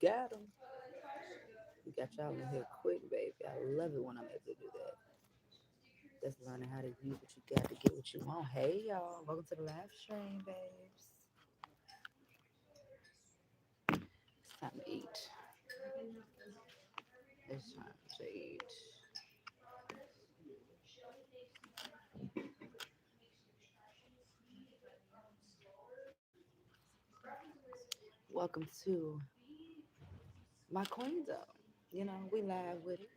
Got him. We got y'all in here quick, baby. I love it when I'm able to do that. That's learning how to use what you got to get what you want. Hey, y'all. Welcome to the live stream, babes. It's time to eat. It's time to eat. Welcome to my QueenDom. You know, we live with it.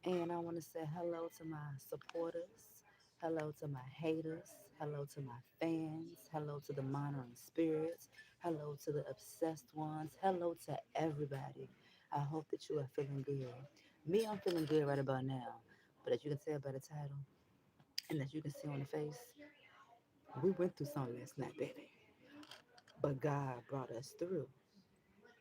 And I want to say hello to my supporters, hello to my haters, hello to my fans, hello to the monitoring spirits, hello to the obsessed ones, hello to everybody. I hope that you are feeling good. Me, I'm feeling good right about now. But as you can tell by the title, and as you can see on the face, we went through something last night, baby. But God brought us through.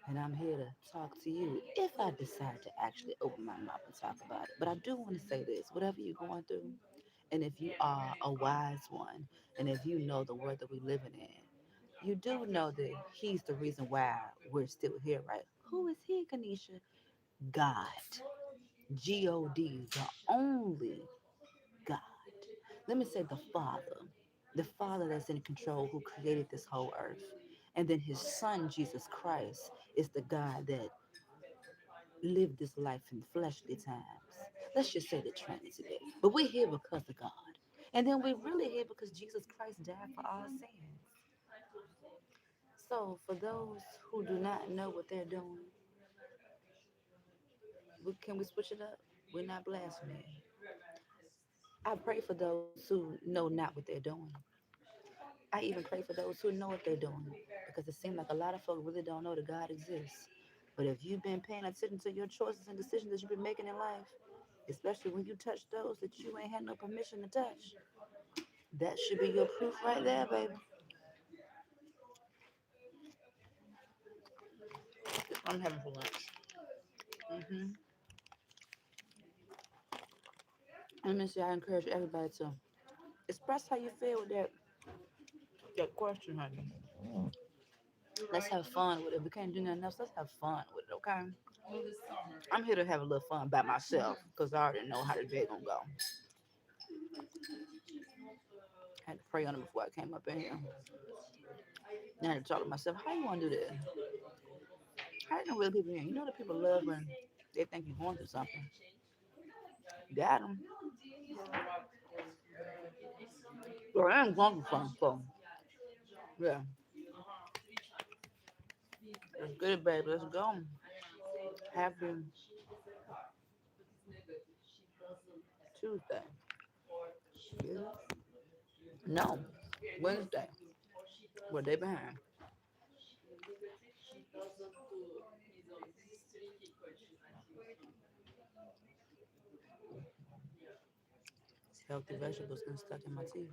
And I'm here to talk to you if I decide to actually open my mouth and talk about it. But I do want to say this whatever you're going through, and if you are a wise one, and if you know the world that we're living in, you do know that He's the reason why we're still here, right? Who is He, Kanisha? God. God, the only God. Let me say the Father. The Father that's in control who created this whole earth. And then His Son, Jesus Christ, is the God that lived this life in fleshly times. Let's just say the Trinity today. But we're here because of God. And then we're really here because Jesus Christ died for our sins. So for those who do not know what they're doing, can we switch it up? We're not blaspheming. I pray for those who know not what they're doing. I even pray for those who know what they're doing because it seems like a lot of folks really don't know that God exists. But if you've been paying attention to your choices and decisions that you've been making in life, especially when you touch those that you ain't had no permission to touch, that should be your proof right there, baby. That's what I'm having for lunch. hmm Let me see. I encourage everybody to express how you feel with that question, honey. Let's have fun with it. We can't do nothing else. Let's have fun with it, okay? I'm here to have a little fun by myself because I already know how the day gonna go. I had to pray on it before I came up in here. Then I had to talk to myself. How you want to do this? How you know real people here? You know that people love when they think you're going through something. Got them. Well, I am going through something. So, yeah. Let's get it, baby. Let's go. Happy Tuesday. Is it? No. Wednesday. We're day behind. Healthy vegetables getting stuck in my teeth.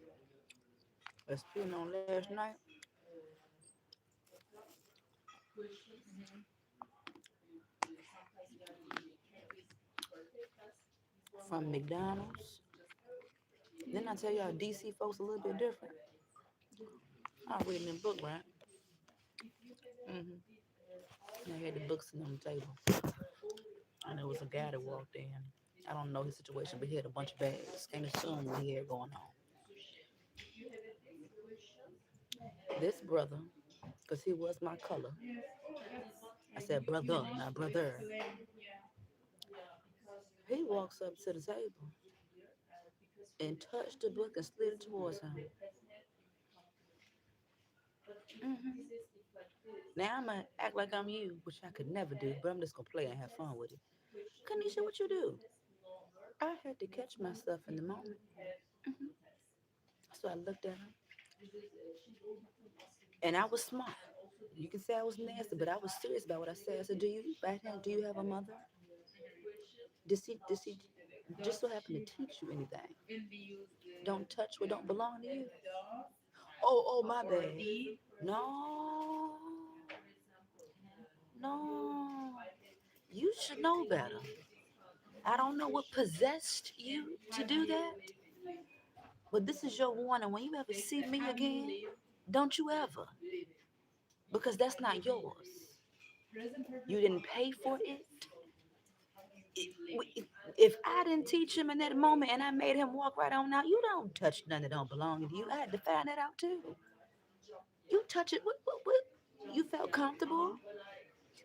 Speaking on last night from McDonald's. Then I tell y'all DC folks a little bit different. I reading the book, right? hmm They had the books sitting on the table. And there was a guy that walked in. I don't know his situation, but he had a bunch of bags. Can't assume what he had going on. This brother, because he was my color, I said brother, not brother. He walks up to the table and touched the book and slid it towards him. Hmm. Now I'm gonna act like I'm you, which I could never do, but I'm just gonna play and have fun with it. Kanisha, what you do? I had to catch myself in the moment. Hmm. So I looked at her, and I was smart. You can say I was nasty, but I was serious about what I said. I said, "Do you back then? Do you have a mother? Did he just so happen to teach you anything? Don't touch what don't belong to you." Oh, my bad. No, no. You should know better. I don't know what possessed you to do that, but this is your warning. When you ever see me again, don't you ever, because that's not yours. You didn't pay for it. If I didn't teach him in that moment and I made him walk right on out, you don't touch none that don't belong to you. I had to find that out too. You touch it. What? You felt comfortable.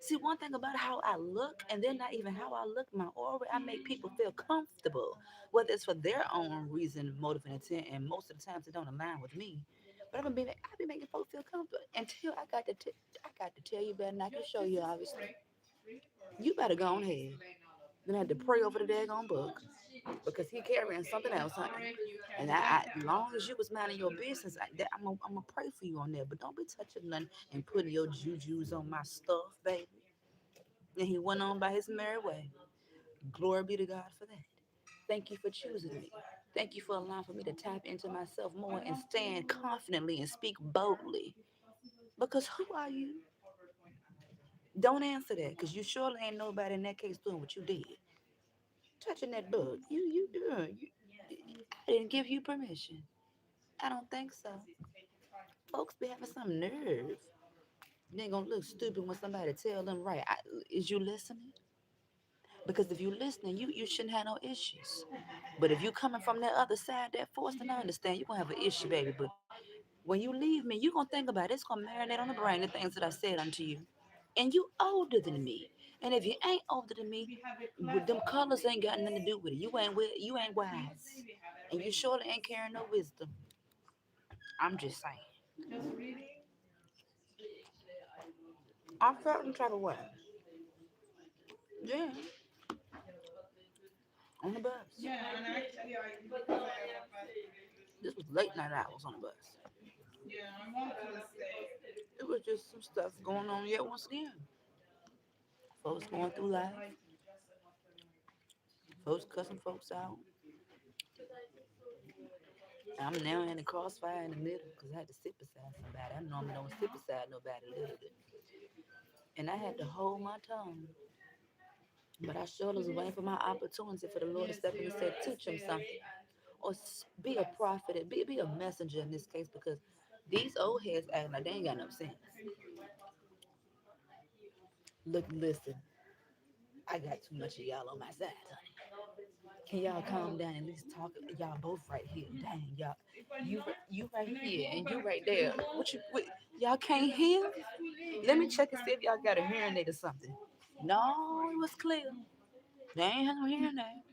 See, one thing about how I look, and then not even how I look, my aura, I make people feel comfortable, whether it's for their own reason, motive, and intent. And most of the times, it don't align with me. But I be making folks feel comfortable until I got to tell you better, and I can show you. Obviously, you better go on ahead. Then I had to pray over the daggone book because he carrying something else, honey. And long as you was minding your business, I'm gonna pray for you on there. But don't be touching nothing and putting your jujus on my stuff, baby. And he went on by his merry way. Glory be to God for that. Thank you for choosing me. Thank you for allowing for me to tap into myself more and stand confidently and speak boldly. Because who are you? Don't answer that, because you surely ain't nobody in that case doing what you did. Touching that bug. You doing. I didn't give you permission. I don't think so. Folks be having some nerve. You ain't gonna look stupid when somebody tell them right. Is you listening? Because if you listening, you shouldn't have no issues. But if you coming from that other side, that force, then I understand you're gonna have an issue, baby. But when you leave me, you're gonna think about it. It's gonna marinate on the brain the things that I said unto you. And you older than me. And if you ain't older than me, with them colors ain't got nothing to do with it. You ain't wise. And you surely ain't carrying no wisdom. I'm just saying. I felt some type of way. Yeah, on the bus. This was late night hours on the bus. It was just some stuff going on yet once again. Folks going through life, folks cussing folks out. I'm now in the crossfire in the middle because I had to sit beside somebody. I normally don't sit beside nobody literally. And I had to hold my tongue. But I sure was waiting for my opportunity for the Lord to step in and say, teach him something. Or be a prophet, be a messenger in this case, because these old heads act like they ain't got no sense. Look, listen, I got too much of y'all on my side, honey. Can y'all calm down and at least talk? Y'all both right here. Dang, y'all. You right here and you right there. What y'all can't hear? Let me check and see if y'all got a hearing aid or something. No, it was clear. They ain't had no hearing aid.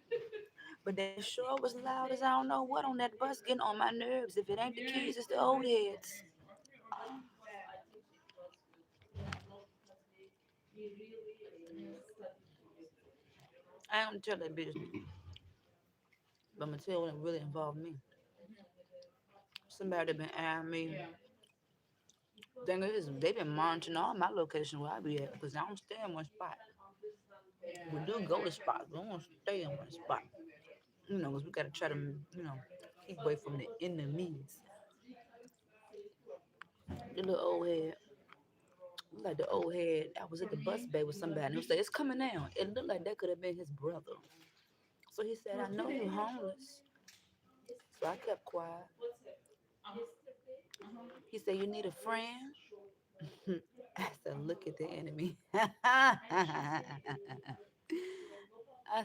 But they sure was loud as I don't know what on that bus, getting on my nerves. If it ain't the kids, it's the old heads. I ain't gonna tell that business, but I'm gonna tell when it really involved me. Somebody that been eyeing me. Thing is, they been monitoring all my location where I be at because I don't stay in one spot. We do go to spots, but we don't stay in one spot. Because we gotta try to, keep away from the enemies. The little old head, look like the old head. I was at the bus bay with somebody who said it's coming down. It looked like that could have been his brother. So he said, "I know you're homeless." So I kept quiet. He said, "You need a friend?" I said, "Look at the enemy." I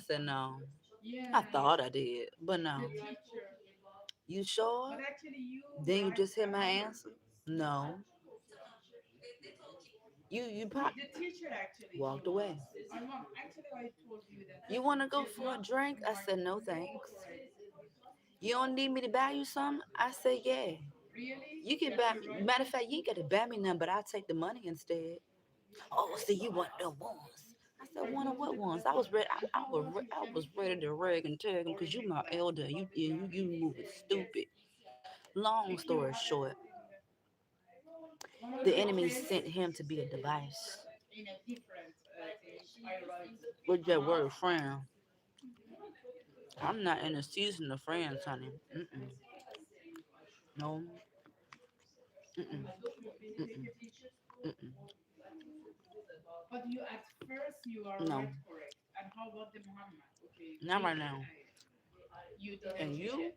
said, "No." I thought I did, but no. You sure? Then you just hear my answer? No. You walked away. You want to go for a drink? I said, no thanks. You don't need me to buy you some? I said, yeah. You can buy me. Matter of fact, you ain't got to buy me none, but I'll take the money instead. Oh, see, you want the ones. I said, one of what ones? I was ready. I was ready to rag and tag him because you my elder. You moving stupid. Long story short, the enemy sent him to be a device. With that word, friend. I'm not in the season of friends, honey. Mm-mm. No. Mm-mm. Mm-mm. Mm-mm. No. Not right now. And you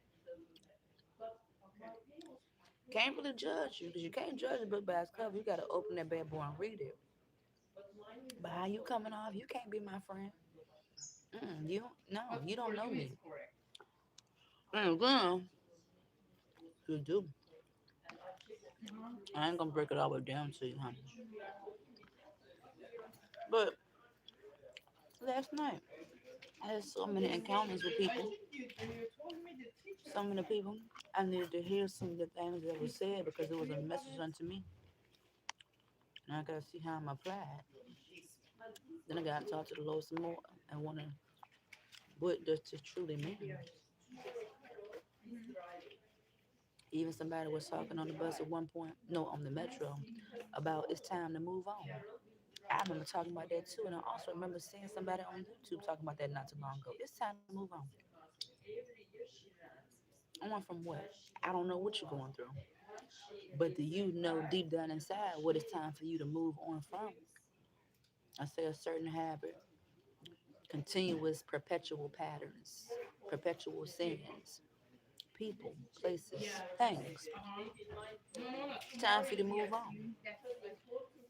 can't really judge you because you can't judge a book by its cover. You got to open that bad boy and read it. But how you coming off? You can't be my friend. You no, you don't know me. And then you do. I ain't gonna break it all the way down to you, honey. But last night I had so many encounters with people. So many people. I needed to hear some of the things that were said because it was a message unto me. And I gotta see how I'm applied. Then I gotta talk to the Lord some more and wonder what does this truly mean. Even somebody was talking on the bus at one point, no, on the metro, about it's time to move on. I remember talking about that too, and I also remember seeing somebody on YouTube talking about that not too long ago. It's time to move on. On from what? I don't know what you're going through, but do you know deep down inside what it's time for you to move on from? I say a certain habit, continuous, perpetual patterns, perpetual sins, people, places, things. Time for you to move on.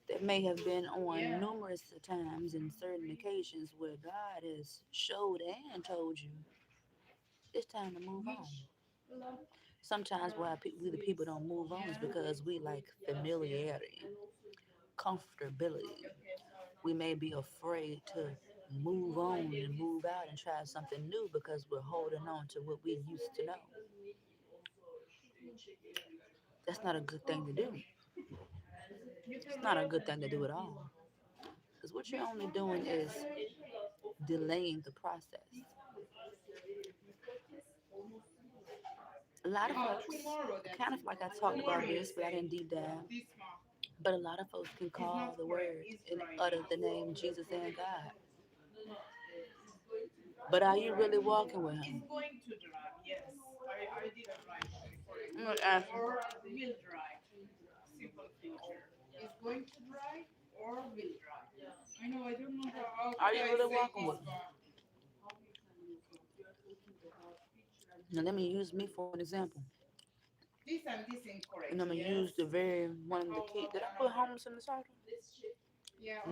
That may have been on numerous times and certain occasions where God has showed and told you it's time to move on. Sometimes why we the people don't move on is because we like familiarity, comfortability. We may be afraid to move on and move out and try something new because we're holding on to what we used to know. That's not a good thing to do. It's not a good thing to do at all. Because what you're only doing is delaying the process. A lot of folks, kind of like I talked about this, but I didn't deep dive. But a lot of folks can call the word and utter the name Jesus and God. But are you really walking with Him? I'm gonna ask you, are you really walking with Him? Now let me use me for an example. And I'm gonna use the very one of the key. Did I put homeless in the title?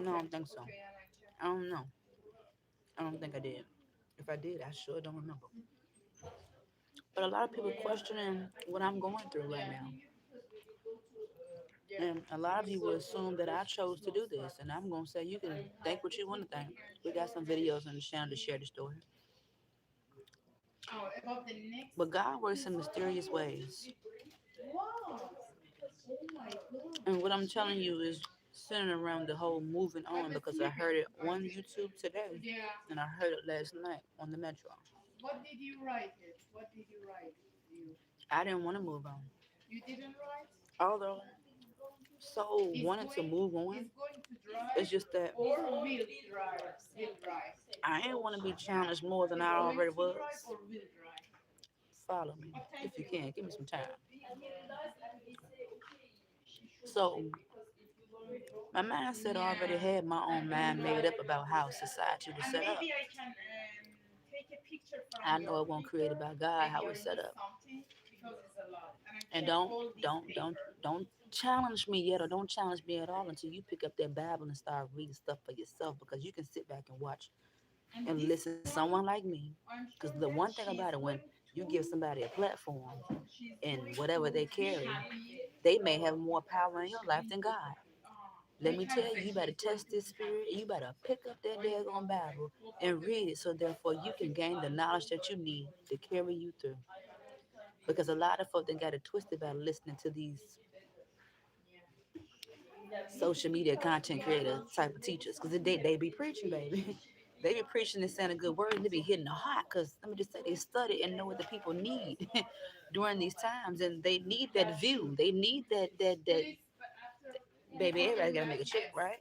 No, I don't think so. I don't know. I don't think I did. If I did, I sure don't remember. But a lot of people questioning what I'm going through right now. And a lot of you will assume that I chose to do this. And I'm going to say, you can think what you want to think. We got some videos on the channel to share the story. But God works in mysterious ways. And what I'm telling you is centered around the whole moving on because I heard it on YouTube today and I heard it last night on the Metro. I didn't want to move on. Although soul wanted to move on, it's just that I ain't want to be challenged more than I already was. Follow me if you can. Give me some time. So my mindset already had my own mind made up about how society was set up. I know it wasn't created by God how it's set up. And don't challenge me yet or don't challenge me at all until you pick up that Bible and start reading stuff for yourself because you can sit back and watch and listen to someone like me. Because the one thing about it, when you give somebody a platform and whatever they carry, they may have more power in your life than God. Let me tell you, you better test this spirit. You better pick up that daggone Bible and read it so therefore you can gain the knowledge that you need to carry you through. Because a lot of folk that got it twisted by listening to these social media content creator type of teachers. Because they be preaching, baby. They be preaching and saying a good word and they be hitting the heart. Because let me just say, they study and know what the people need during these times. And they need that view. They need that baby, everybody got to make a check, right?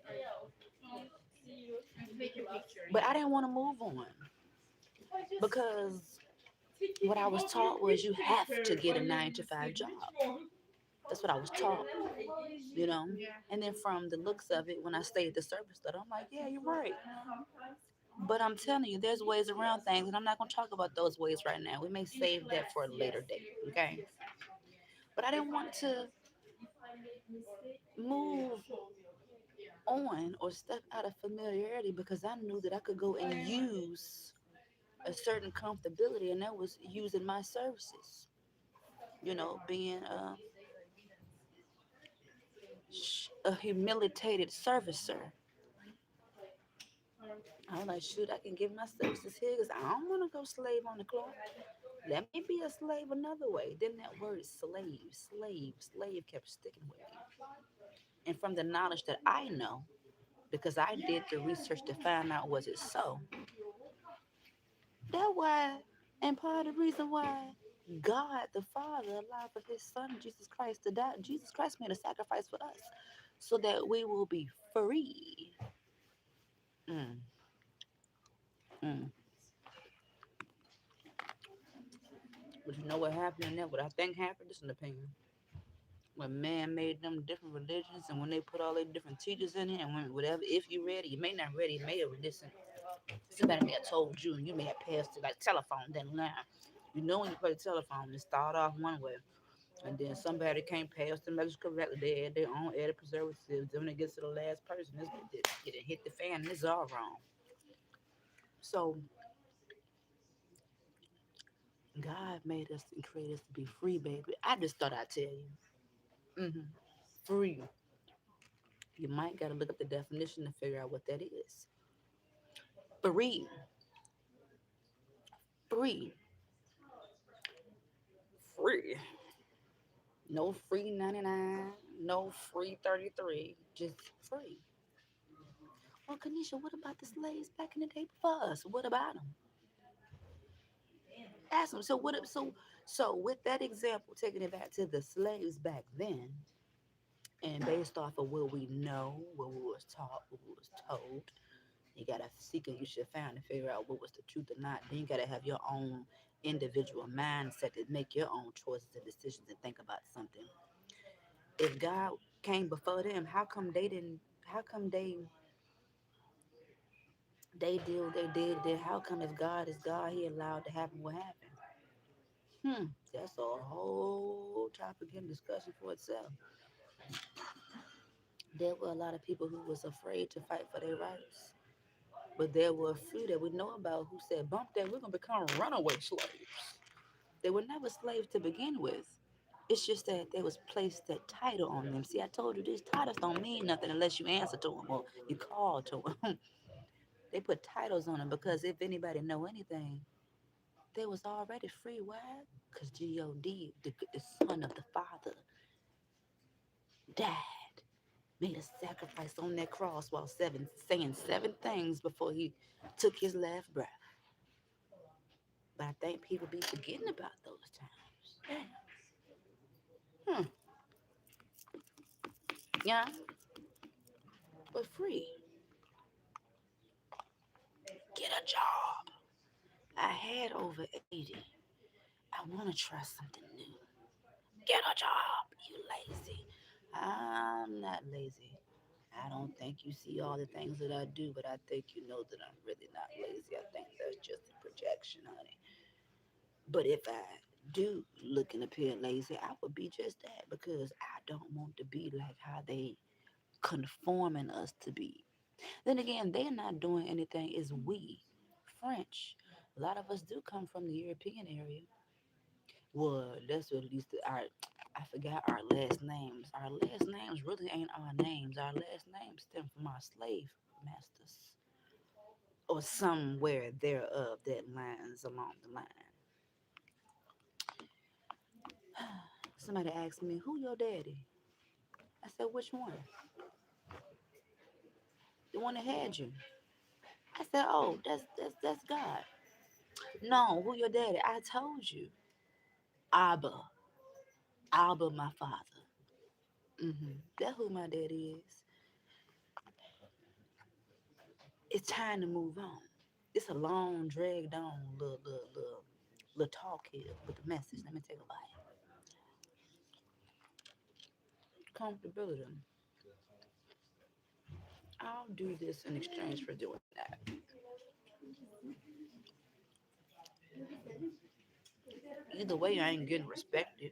But I didn't want to move on because what I was taught was you have to get a 9 to 5 job. That's what I was taught, you know. And then from the looks of it, when I stayed at the service study, I'm like, yeah, you're right. But I'm telling you, there's ways around things, and I'm not gonna talk about those ways right now. We may save that for a later date, okay? But I didn't want to move on or step out of familiarity because I knew that I could go and use a certain comfortability, and that was using my services. You know, being a humiliated servicer. I was like, shoot, I can give my services here because I don't want to go slave on the clock. Let me be a slave another way. Then that word slave kept sticking with me. And from the knowledge that I know, because I did the research to find out was it so, that why, and part of the reason why God the Father allowed for his son Jesus Christ to die. Jesus Christ made a sacrifice for us so that we will be free. Mm, mm. But you know what happened in that? What I think happened, this is an opinion. When man made them different religions and when they put all their different teachers in it and when whatever, if you ready, you may not ready, you may have listened. Somebody may have told you and you may have passed it like telephone, then line. You know when you play the telephone, it start off one way. And then somebody can't pass the message correctly. They add their own added preservatives. Then when it gets to the last person, it hit the fan and it's all wrong. So God made us and created us to be free, baby. I just thought I'd tell you. Free. You might got to look up the definition to figure out what that is. Free. Free. Free. No free 99. No free 33. Just free. Well, Kanisha, what about the slaves back in the day before us? What about them? Ask them. So with that example, taking it back to the slaves back then, and based off of what we know, what we was taught, what we was told, you gotta seek and you should find to figure out what was the truth or not. Then you gotta have your own individual mindset to make your own choices and decisions and think about something. If God came before them, how come they didn't? How come they did what they did? Then how come if God is God, He allowed to happen what happened? That's a whole topic and discussion for itself. There were a lot of people who was afraid to fight for their rights, but there were a few that we know about who said, "Bump that, we're gonna become runaway slaves." They were never slaves to begin with. It's just that there was placed that title on them. See, I told you these titles don't mean nothing unless you answer to them or you call to them. They put titles on them because if anybody know anything, they was already free. Why? Because God, the Son of the Father, died, made a sacrifice on that cross while saying 7 things before he took his last breath. But I think people be forgetting about those times. Hmm. Yeah, but free. Get a job. I had over 80. I want to try something new. Get a job, you lazy. I'm not lazy. I don't think you see all the things that I do, but I think you know that I'm really not lazy. I think that's just a projection, honey. But if I do look and appear lazy, I would be just that because I don't want to be like how they conforming us to be. Then again, they're not doing anything. It's we, French. A lot of us do come from the European area. Well, that's at least our. I forgot our last names. Our last names really ain't our names. Our last names stem from our slave masters or somewhere thereof that lines along the line. Somebody asked me, "Who your daddy?" I said, "Which one? The one that had you?" I said, "Oh, that's God." No, who your daddy? I told you, Abba, Abba, my father. That's who my daddy is. It's time to move on. It's a long, dragged on little talk here with the message. Let me take a bite. Comfortability. I'll do this in exchange for doing that. Either way, I ain't getting respected.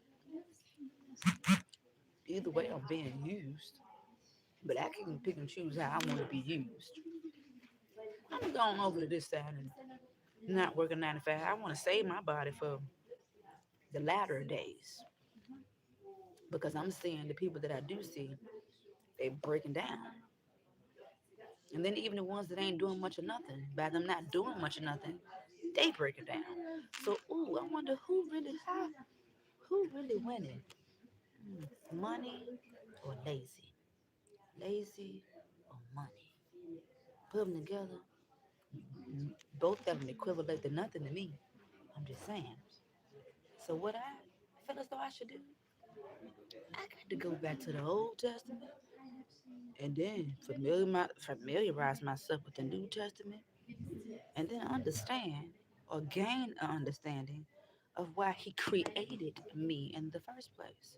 Either way, I'm being used. But I can pick and choose how I want to be used. I'm going over to this side and not working 9 to 5. I want to save my body for the latter days because I'm seeing the people that I do see, they breaking down. And then even the ones that ain't doing much of nothing, by them not doing much of nothing, they break it down. So, ooh, I wonder who really winning? Money or lazy? Lazy or money? Put them together, both of them equivalent to nothing to me. I'm just saying. So what I feel as though I should do, I got to go back to the Old Testament and then familiarize myself with the New Testament and then understand or gain an understanding of why he created me in the first place.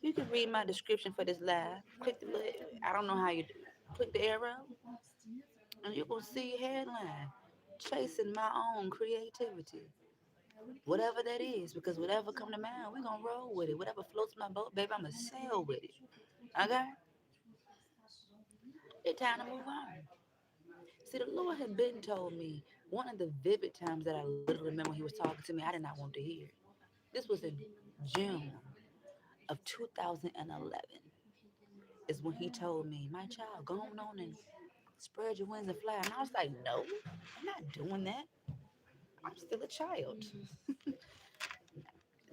You can read my description for this live. Click the little, I don't know how you do it. Click the arrow and you will see a headline. Chasing my own creativity. Whatever that is, because whatever come to mind, we're gonna roll with it. Whatever floats my boat, baby, I'ma sail with it. Okay? It's time to move on. See, the Lord had been told me one of the vivid times that I literally remember he was talking to me, I did not want to hear. This was in June of 2011 is when he told me, my child, go on and spread your wings and fly. And I was like, no, I'm not doing that. I'm still a child.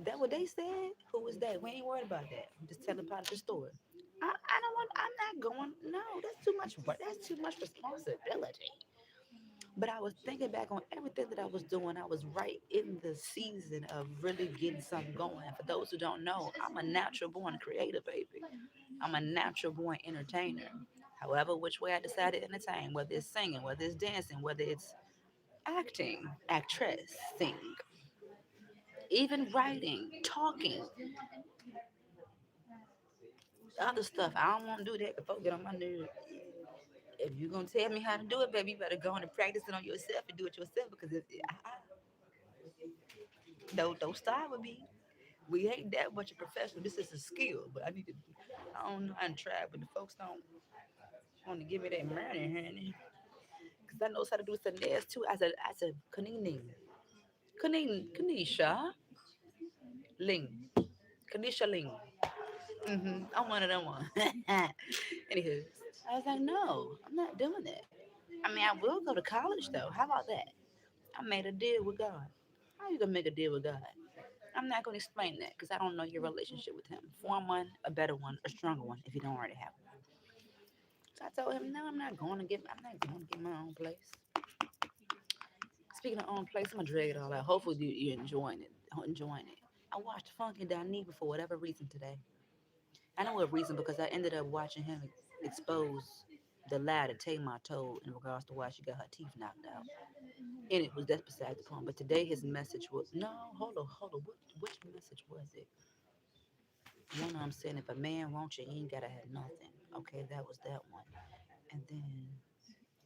That what they said? Who was that? We ain't worried about that. I'm just telling part of the story. I don't want, I'm not going, no, that's too much work. That's too much responsibility. But I was thinking back on everything that I was doing. I was right in the season of really getting something going. For those who don't know, I'm a natural born creator, baby. I'm a natural born entertainer. However, which way I decide to entertain, whether it's singing, whether it's dancing, whether it's acting, actress, sing, even writing, talking, other stuff. I don't want to do that before get on my nerves. If you're gonna tell me how to do it, baby, you better go on and practice it on yourself and do it yourself because don't start with me. We ain't that much a professional. This is a skill, but I need to. I don't know how to try, but the folks don't want to give me that money, honey. Cause I know how to do something else too. As a Kanisha Ling, Kanisha Ling. I'm one of them one. Anywho, I was like, no, I'm not doing that. I mean, I will go to college though. How about that? I made a deal with God. How you gonna make a deal with God? I'm not gonna explain that because I don't know your relationship with Him. Form one, a better one, a stronger one if you don't already have one. So I told him, no, I'm not going to get my own place. Speaking of own place, I'm gonna drag it all out. Hopefully you're enjoying it. Enjoying it. I watched Funky Dineva for whatever reason today. I know what reason because I ended up watching him expose the lie that Tamar told in regards to why she got her teeth knocked out. And it was that's beside the point. But today his message was no, hold on. Which message was it? One I'm saying if a man wants you, he ain't gotta have nothing. Okay, that was that one. And then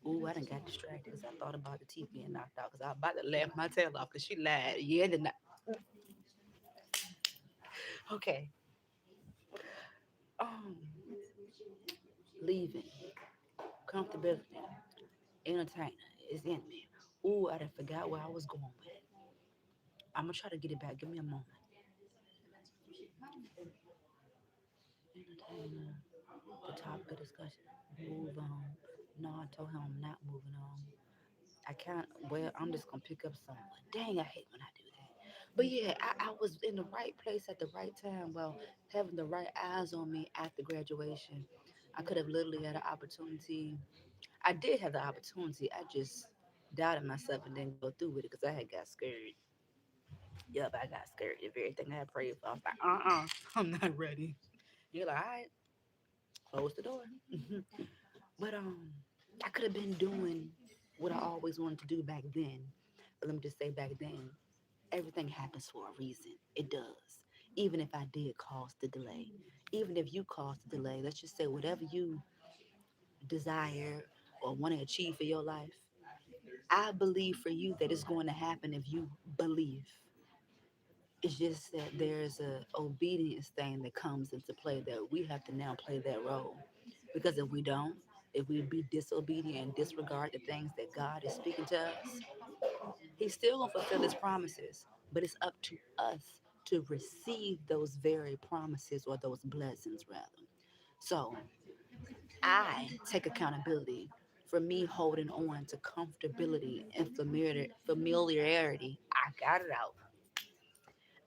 ooh, I done got distracted because I thought about the teeth being knocked out because I was about to laugh my tail off because she lied. Yeah, did not. Okay. Um, leaving. Comfortability. Entertainer is in me. Ooh, I done forgot where I was going with it. I'm gonna try to get it back. Give me a moment. Entertainer. The topic of discussion. Move on. No, I told him I'm not moving on. I can't. Well, I'm just gonna pick up somewhere. Dang, I hate when I do that. But yeah, I was in the right place at the right time. Well, having the right eyes on me after graduation, I could have literally had an opportunity. I did have the opportunity. I just doubted myself and didn't go through with it because I had got scared. Yep, I got scared of everything I had prayed for. I was like, I'm not ready. You're like, all right, close the door. But I could have been doing what I always wanted to do back then. But let me just say back then, everything happens for a reason. It does. Even if I did cause the delay. Even if you caused the delay, let's just say whatever you desire or want to achieve for your life, I believe for you that it's going to happen if you believe. It's just that there's a obedience thing that comes into play that we have to now play that role. Because if we don't, if we be disobedient and disregard the things that God is speaking to us, He's still gonna fulfill His promises. But it's up to us to receive those very promises or those blessings rather. So I take accountability for me holding on to comfortability and familiarity. I got it out.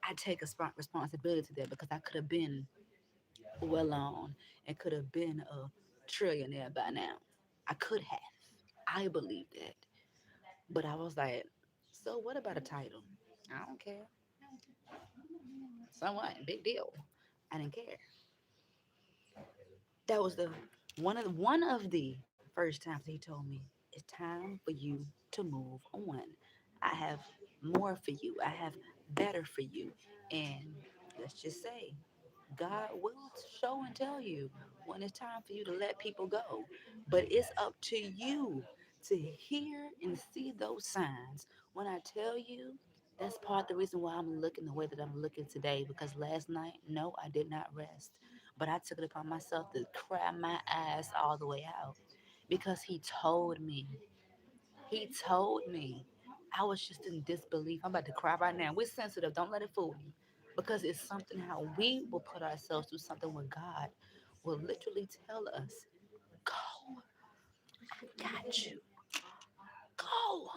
I take a responsibility to that because I could have been well on and could have been a trillionaire by now. I could have. I believe that. But I was like, so what about a title? I don't care. So what? Big deal. I didn't care. That was the one of the first times he told me it's time for you to move on. I have more for you. I have better for you. And let's just say God will show and tell you when it's time for you to let people go. But it's up to you to hear and see those signs. When I tell you, that's part of the reason why I'm looking the way that I'm looking today. Because last night, no, I did not rest. But I took it upon myself to cry my eyes all the way out because He told me. He told me. I was just in disbelief. I'm about to cry right now. We're sensitive. Don't let it fool you. Because it's something how we will put ourselves through something where God will literally tell us, go. I got you. Go.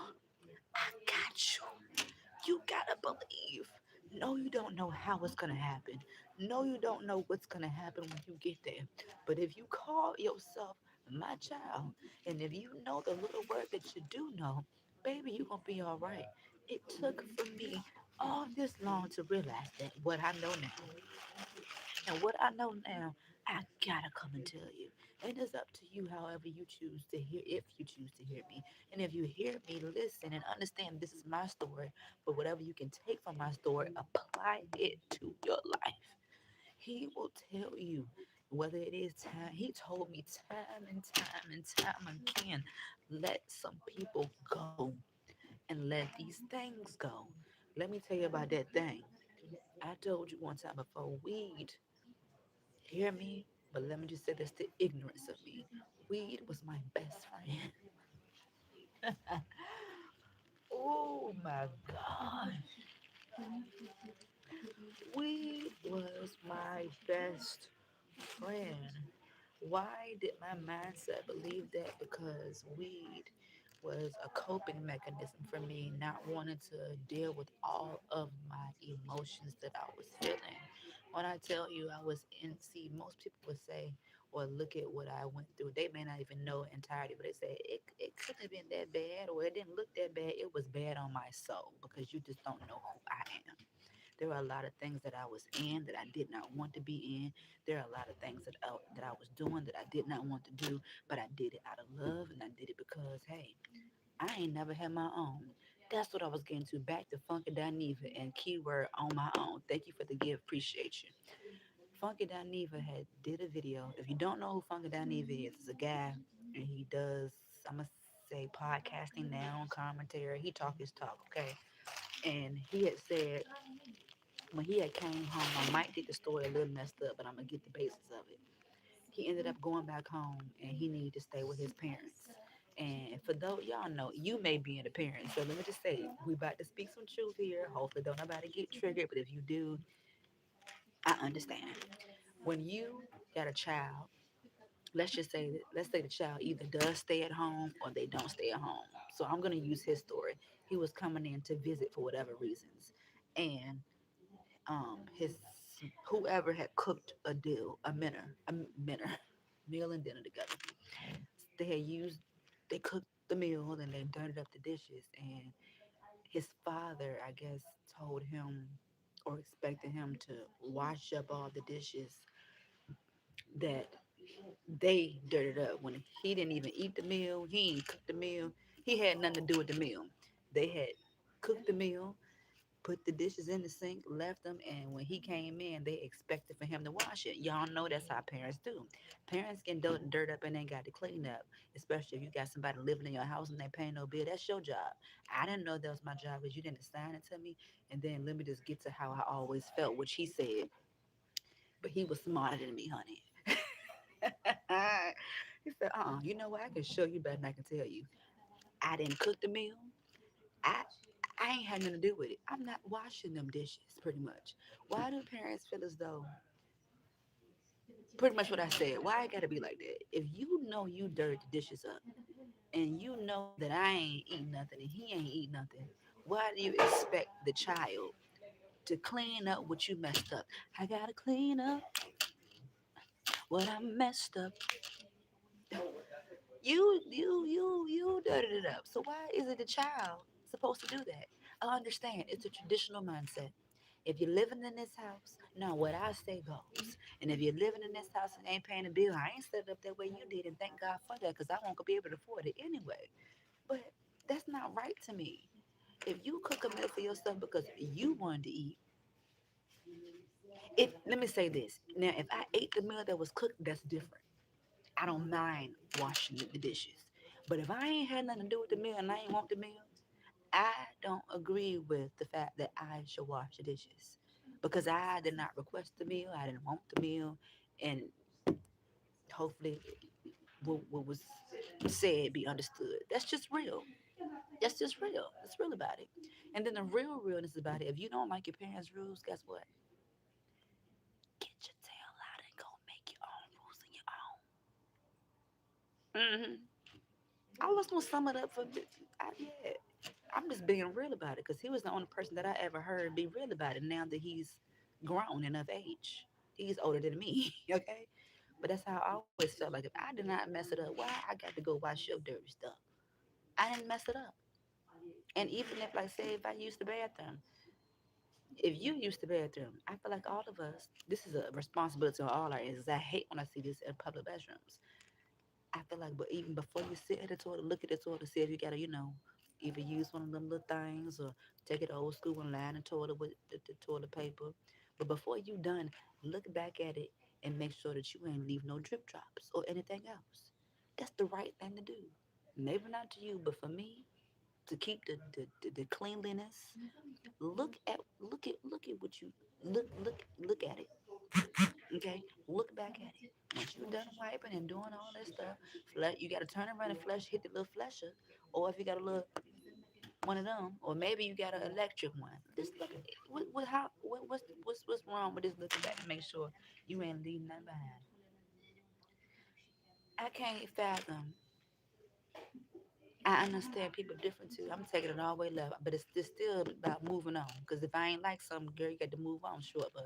I got you. You gotta believe. No, you don't know how it's gonna happen. No, you don't know what's gonna happen when you get there. But if you call yourself my child, and if you know the little word that you do know, baby, you're gonna be all right. It took for me all this long to realize that what I know now. And what I know now, I gotta come and tell you. And it's up to you, however you choose to hear, if you choose to hear me. And if you hear me, listen and understand this is my story. But whatever you can take from my story, apply it to your life. He will tell you whether it is time. He told me time and time and time again, let some people go and let these things go. Let me tell you about that thing. I told you one time before, weed, hear me, but let me just say this the ignorance of me. Weed was my best friend. Oh my God. Weed was my best friend. Why did my mindset believe that? Because weed was a coping mechanism for me, not wanting to deal with all of my emotions that I was feeling. When I tell you I was in, see, most people would say, or look at what I went through. They may not even know entirety, but they say it couldn't have been that bad, or it didn't look that bad. It was bad on my soul because you just don't know who I am. There were a lot of things that I was in that I did not want to be in. There are a lot of things that I was doing that I did not want to do, but I did it out of love and I did it because, hey, I ain't never had my own. That's what I was getting to. Back to Funky Dineva and keyword on my own. Thank you for the gift. Appreciate you. Funky Dineva had did a video. If you don't know who Funky Dineva is, it's a guy and he does, I'm going to say podcasting now, commentary. He talk his talk, okay? And he had said when he had came home, I might get the story a little messed up, but I'm gonna get the basis of it. He ended up going back home and he needed to stay with his parents. And for those y'all know, you may be in a parent. So let me just say, we about to speak some truth here. Hopefully don't nobody get triggered, but if you do, I understand. When you got a child, let's say the child either does stay at home or they don't stay at home. So I'm gonna use his story. He was coming in to visit for whatever reasons. and his whoever had cooked a deal, a minner, meal and dinner together. They had used, they cooked the meal and they dirtied up the dishes, and his father, I guess, told him or expected him to wash up all the dishes that they dirtied up when he didn't even eat the meal. He ain't cooked the meal. He had nothing to do with the meal. They had cooked the meal, put the dishes in the sink, left them, and when he came in, they expected for him to wash it. Y'all know that's how parents do. Parents get dirt up and ain't got to clean up, especially if you got somebody living in your house and they paying no bill. That's your job. I didn't know that was my job because you didn't assign it to me. And then let me just get to how I always felt, which he said, but he was smarter than me, honey. He said, you know what? I can show you better than I can tell you. I didn't cook the meal. I I ain't had nothing to do with it. I'm not washing them dishes, pretty much. Why do parents feel as though, pretty much what I said, why it gotta be like that? If you know you dirty the dishes up and you know that I ain't eat nothing and he ain't eat nothing, why do you expect the child to clean up what you messed up? I gotta clean up what I messed up. You dirtied it up. So why is it the child supposed to do that? I understand it's a traditional mindset. If you're living in this house, no, what I say goes. And if you're living in this house and ain't paying a bill, I ain't set it up that way you did, and thank God for that, because I won't be able to afford it anyway. But that's not right to me. If you cook a meal for yourself because you wanted to eat, it let me say this. Now, if I ate the meal that was cooked, that's different. I don't mind washing the dishes. But if I ain't had nothing to do with the meal and I ain't want the meal, I don't agree with the fact that I should wash the dishes because I did not request the meal. I didn't want the meal, and hopefully, what was said be understood. That's just real. That's just real. It's real about it. And then the real realness about it. If you don't like your parents' rules, guess what? Get your tail out and go make your own rules and your own. I was gonna sum it up for yeah. I'm just being real about it because he was the only person that I ever heard be real about it. Now that he's grown enough age, he's older than me. Okay, but that's how I always felt. Like if I did not mess it up, why I got to go wash your dirty stuff? I didn't mess it up. And even if, like, say, if I use the bathroom, if you use the bathroom, I feel like all of us, this is a responsibility on all our ends. I hate when I see this in public bathrooms. I feel like, but even before you sit at the toilet, look at the toilet, see if you gotta, either use one of them little things or take it old school and line the toilet with the toilet paper. But before you done, look back at it and make sure that you ain't leave no drip drops or anything else. That's the right thing to do. Maybe not to you, but for me, to keep the cleanliness, look at what you look at it. Okay, look back at it. Once you're done wiping and doing all that stuff, you got to turn around and hit the little flusher, or if you got a little one of them, or maybe you got an electric one. Just look at it. What's wrong with this? Looking back to make sure you ain't leaving nothing behind. I can't fathom. I understand people different too. I'm taking it all the way left, but it's still about moving on. Because if I ain't like something, girl, you got to move on, short bus.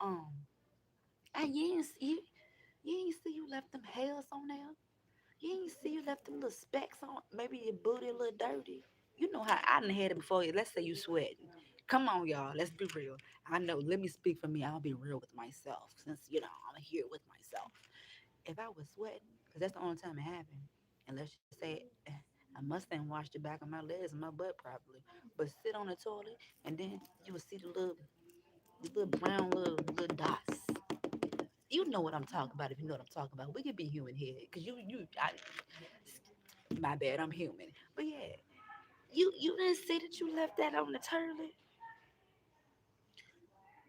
Um, you ain't see you left them hairs on there. You ain't see you left them little specks on. Maybe your booty a little dirty. You know how I done had it before. Let's say you sweating. Come on, y'all. Let's be real. I know. Let me speak for me. I'll be real with myself, since I'm here with myself. If I was sweating, because that's the only time it happened, and let's just say I must have washed the back of my legs and my butt properly, but sit on the toilet and then you will see the little brown little dots. You know what I'm talking about if you know what I'm talking about. We could be human here, cause my bad, I'm human. But yeah, you didn't see that you left that on the toilet.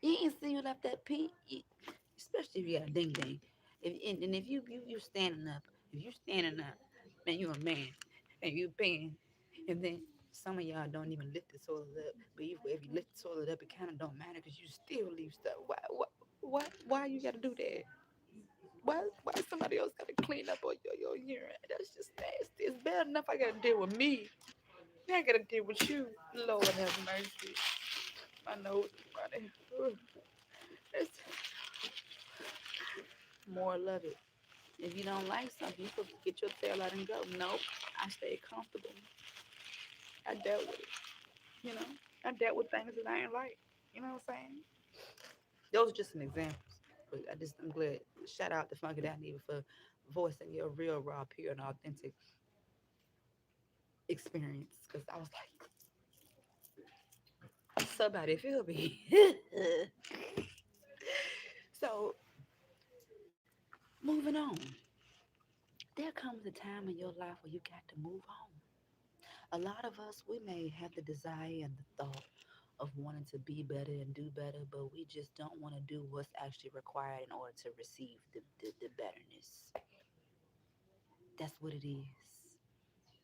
You didn't see you left that pee, especially if you got a ding ding. And if you standing up, if you standing up, man, you a man, and you peeing, and then some of y'all don't even lift the toilet up. But if you lift the toilet up, it kind of don't matter because you still leave stuff. Why you gotta do that? Why somebody else gotta clean up on your urine? That's just nasty. It's bad enough I gotta deal with me. Now I gotta deal with you. Lord have mercy. My nose is running. It's more love it. If you don't like something, you supposed to get your tail out and go. Nope. I stayed comfortable. I dealt with it. You know, I dealt with things that I ain't like. You know what I'm saying? Those are just some examples. But I'm glad. Shout out to Funky Down for voicing your real, raw, pure, and authentic experience. Because I was like, somebody feel me. So, moving on. There comes a time in your life where you got to move on. A lot of us, we may have the desire and the thought of wanting to be better and do better, but we just don't want to do what's actually required in order to receive the betterness. That's what it is.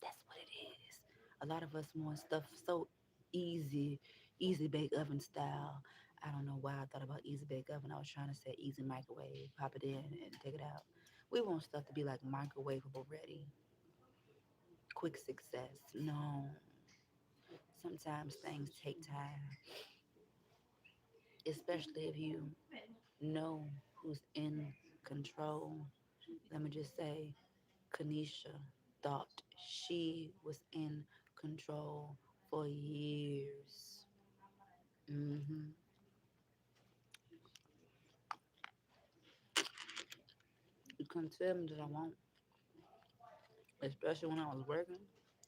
That's what it is. A lot of us want stuff so easy, easy bake oven style. I don't know why I thought about easy bake oven. I was trying to say easy microwave, pop it in and take it out. We want stuff to be like microwavable ready, quick success. No, sometimes things take time, especially if you know who's in control. Let me just say, Kanisha thought she was in control for years. hmm You couldn't tell me that I won't, especially when I was working.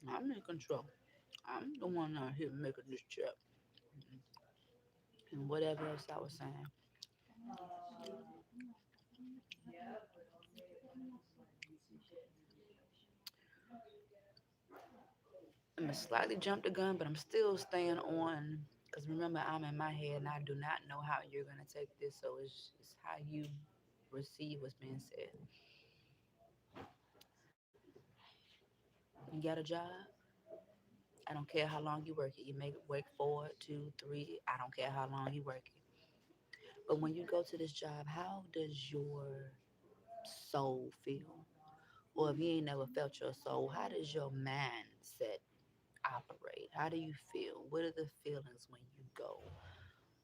I'm in control. I'm the one out here making this check. And whatever else I was saying. I'm gonna slightly jump the gun, but I'm still staying on. Because remember, I'm in my head and I do not know how you're going to take this. So it's how you receive what's being said. You got a job. I don't care how long you work it. You make it work 4, 2, 3. I don't care how long you work it. But when you go to this job, how does your soul feel? Or if you ain't never felt your soul, how does your mindset operate? How do you feel? What are the feelings when you go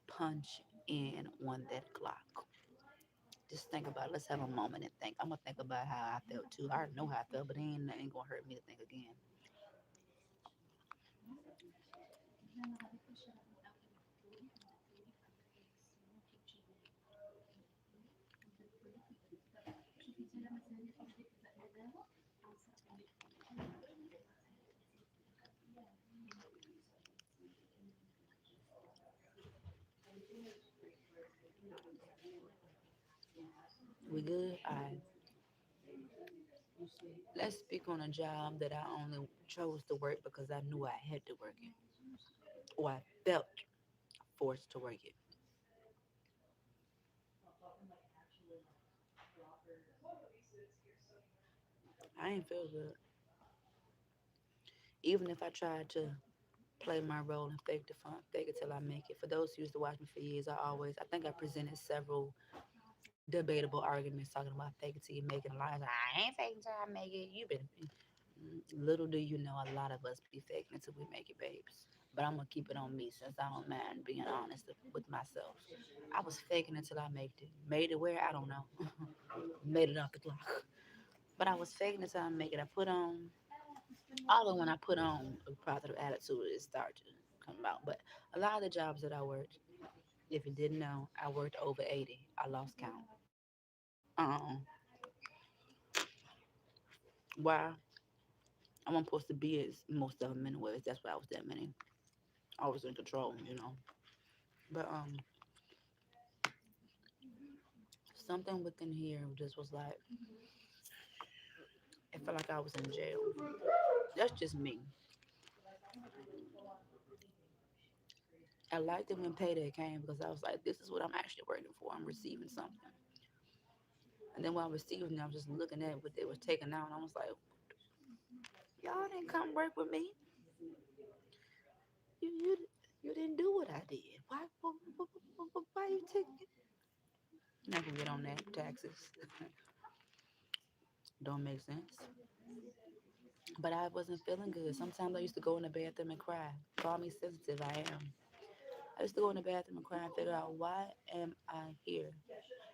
punch in on that clock? Just think about it. Let's have a moment and think. I'm gonna think about how I felt too. I already know how I felt, but it ain't gonna hurt me to think again. We good? Alright. Let's speak on a job that I only chose to work because I knew I had to work it, or I felt forced to work it. I ain't feel good. Even if I tried to play my role and fake the funk, fake it till I make it. For those who used to watch me for years, I think I presented several debatable arguments talking about fake it till you make it. And lies, I ain't faking till I make it. You've been little do you know, a lot of us be faking it till we make it, babes. But I'm gonna keep it on me since I don't mind being honest with myself. I was faking it till I made it. Made it where I don't know. Made it off the clock. But I was faking it till I make it. I put on although when I put on a positive attitude, it started to come out. But a lot of the jobs that I worked, if you didn't know, I worked over 80. I lost count. Why? I'm supposed to be as most of them anyways. That's why I was that many. I was in control, you know. But something within here just was like, it felt like I was in jail. That's just me. I liked it when payday came because I was like, this is what I'm actually working for. I'm receiving something. And then while I was receiving it, I was just looking at what they was taking out. And I was like, y'all didn't come work with me. You didn't do what I did. Why you take it? Not gonna get on that. Taxes. Don't make sense. But I wasn't feeling good. Sometimes I used to go in the bathroom and cry. Call me sensitive, I am. I used to go in the bathroom and cry and figure out why am I here?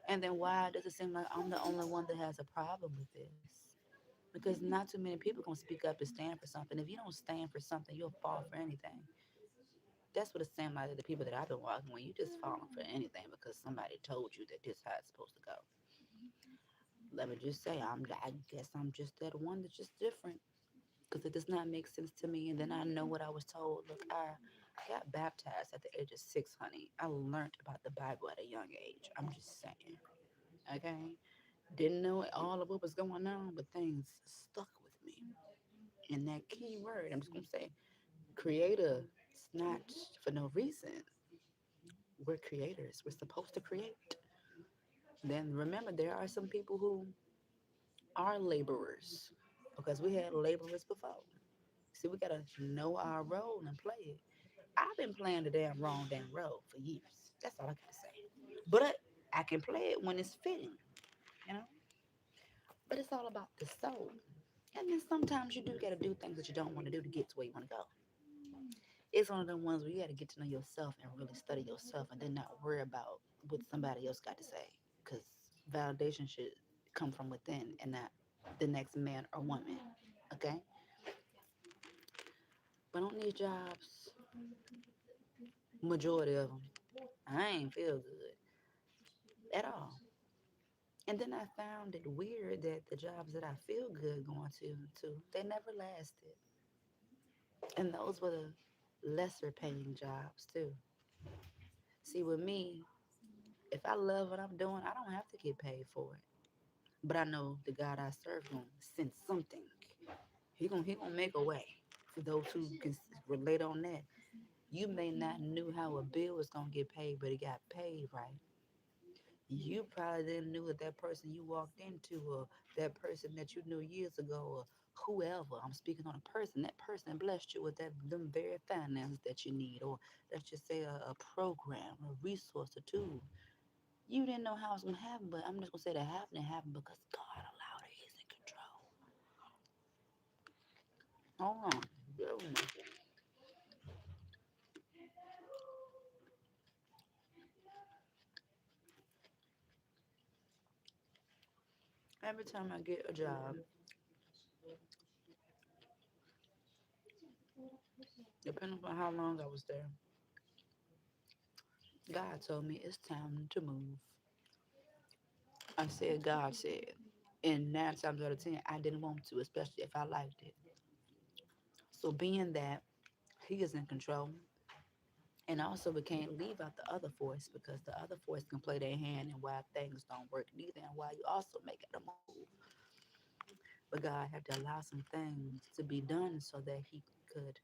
And then why does it seem like I'm the only one that has a problem with this? Because not too many people gonna speak up and stand for something. If you don't stand for something, you'll fall for anything. That's what it seems like to the people that I've been walking with. You just falling for anything because somebody told you that this is how it's supposed to go. Let me just say, I guess I'm just that one that's just different because it does not make sense to me. And then I know what I was told. Look, I got baptized at the age of 6, honey. I learned about the Bible at a young age. I'm just saying, okay? Didn't know all of what was going on, but things stuck with me. And that key word, I'm just gonna say, creator. It's not for no reason. We're creators. We're supposed to create. Then remember, there are some people who are laborers because we had laborers before. See, we gotta know our role and play it. I've been playing the damn role for years. That's all I gotta say. But I can play it when it's fitting, you know. But it's all about the soul. And then sometimes you do gotta do things that you don't want to do to get to where you want to go. It's one of them ones where you got to get to know yourself and really study yourself and then not worry about what somebody else got to say. Because validation should come from within and not the next man or woman. Okay? But on these jobs, majority of them, I ain't feel good at all. And then I found it weird that the jobs that I feel good going to they never lasted. And those were the lesser paying jobs too. See, with me, if I love what I'm doing, I don't have to get paid for it. But I know the God I serve gonna send something. He gonna make a way. For those who can relate on that, you may not knew how a bill was gonna get paid, but it got paid right. You probably didn't knew that person you walked into, or that person that you knew years ago, or whoever. I'm speaking on a person. That person blessed you with that them very finances that you need, or let's just say a program, a resource, a tool. You didn't know how it was gonna happen, but I'm just gonna say that happened because God allowed it. He's in control. Hold on. Every time I get a job, depending on how long I was there, God told me it's time to move. I said, God said. And 9 times out of 10, I didn't want to, especially if I liked it. So, being that He is in control, and also we can't leave out the other force because the other force can play their hand and why things don't work neither, and why you also make it a move. But God had to allow some things to be done so that He could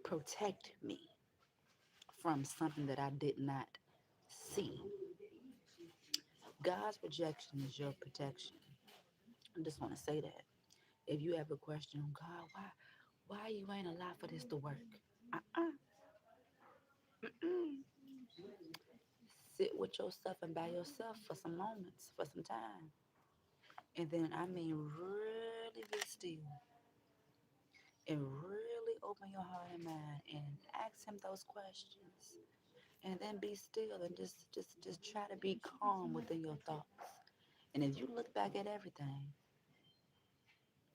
protect me from something that I did not see. God's projection is your protection. I just want to say that. If you have a question, God, why you ain't allow for this to work? Uh-uh. Mm-mm. Sit with yourself and by yourself for some moments, for some time. And then, I mean, really be still and really open your heart and mind and ask Him those questions. And then be still and just try to be calm within your thoughts. And if you look back at everything,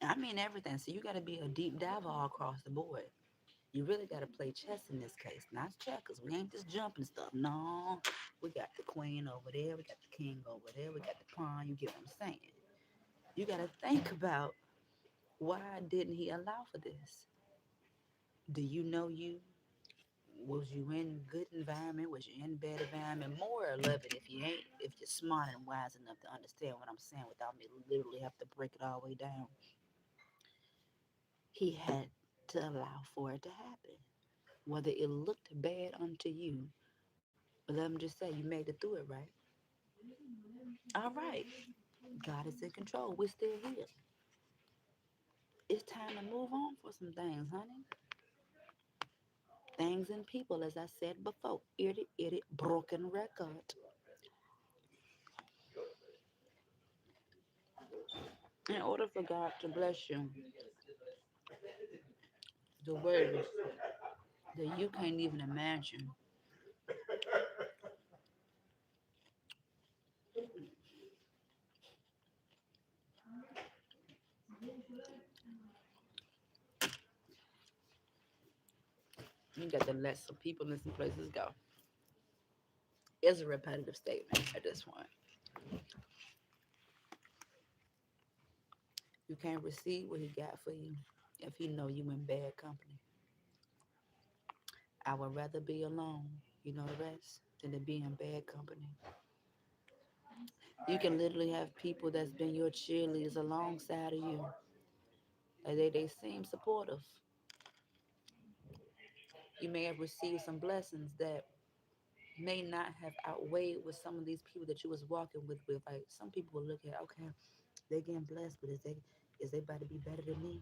I mean everything. So you got to be a deep diver all across the board. You really got to play chess in this case, not checkers. We ain't just jumping stuff. No, we got the queen over there. We got the king over there. We got the pawn. You get what I'm saying? You got to think about why didn't he allow for this? Do you know you? Was you in good environment? Was you in bad environment? More or love it if you ain't, if you're smart and wise enough to understand what I'm saying without me literally have to break it all the way down. He had to allow for it to happen. Whether it looked bad unto you, but let me just say you made it through it, right? All right. God is in control. We're still here. It's time to move on for some things, honey. Things and people, as I said before. Itty, broken record. In order for God to bless you, the way that you can't even imagine. You got to let some people and some places go. It's a repetitive statement at this point. You can't receive what he got for you if he know you in bad company. I would rather be alone, you know the rest, than to be in bad company. You can literally have people that's been your cheerleaders alongside of you. And they seem supportive. You may have received some blessings that may not have outweighed with some of these people that you was walking with. Like some people will look at, okay, they getting blessed, but is they about to be better than me?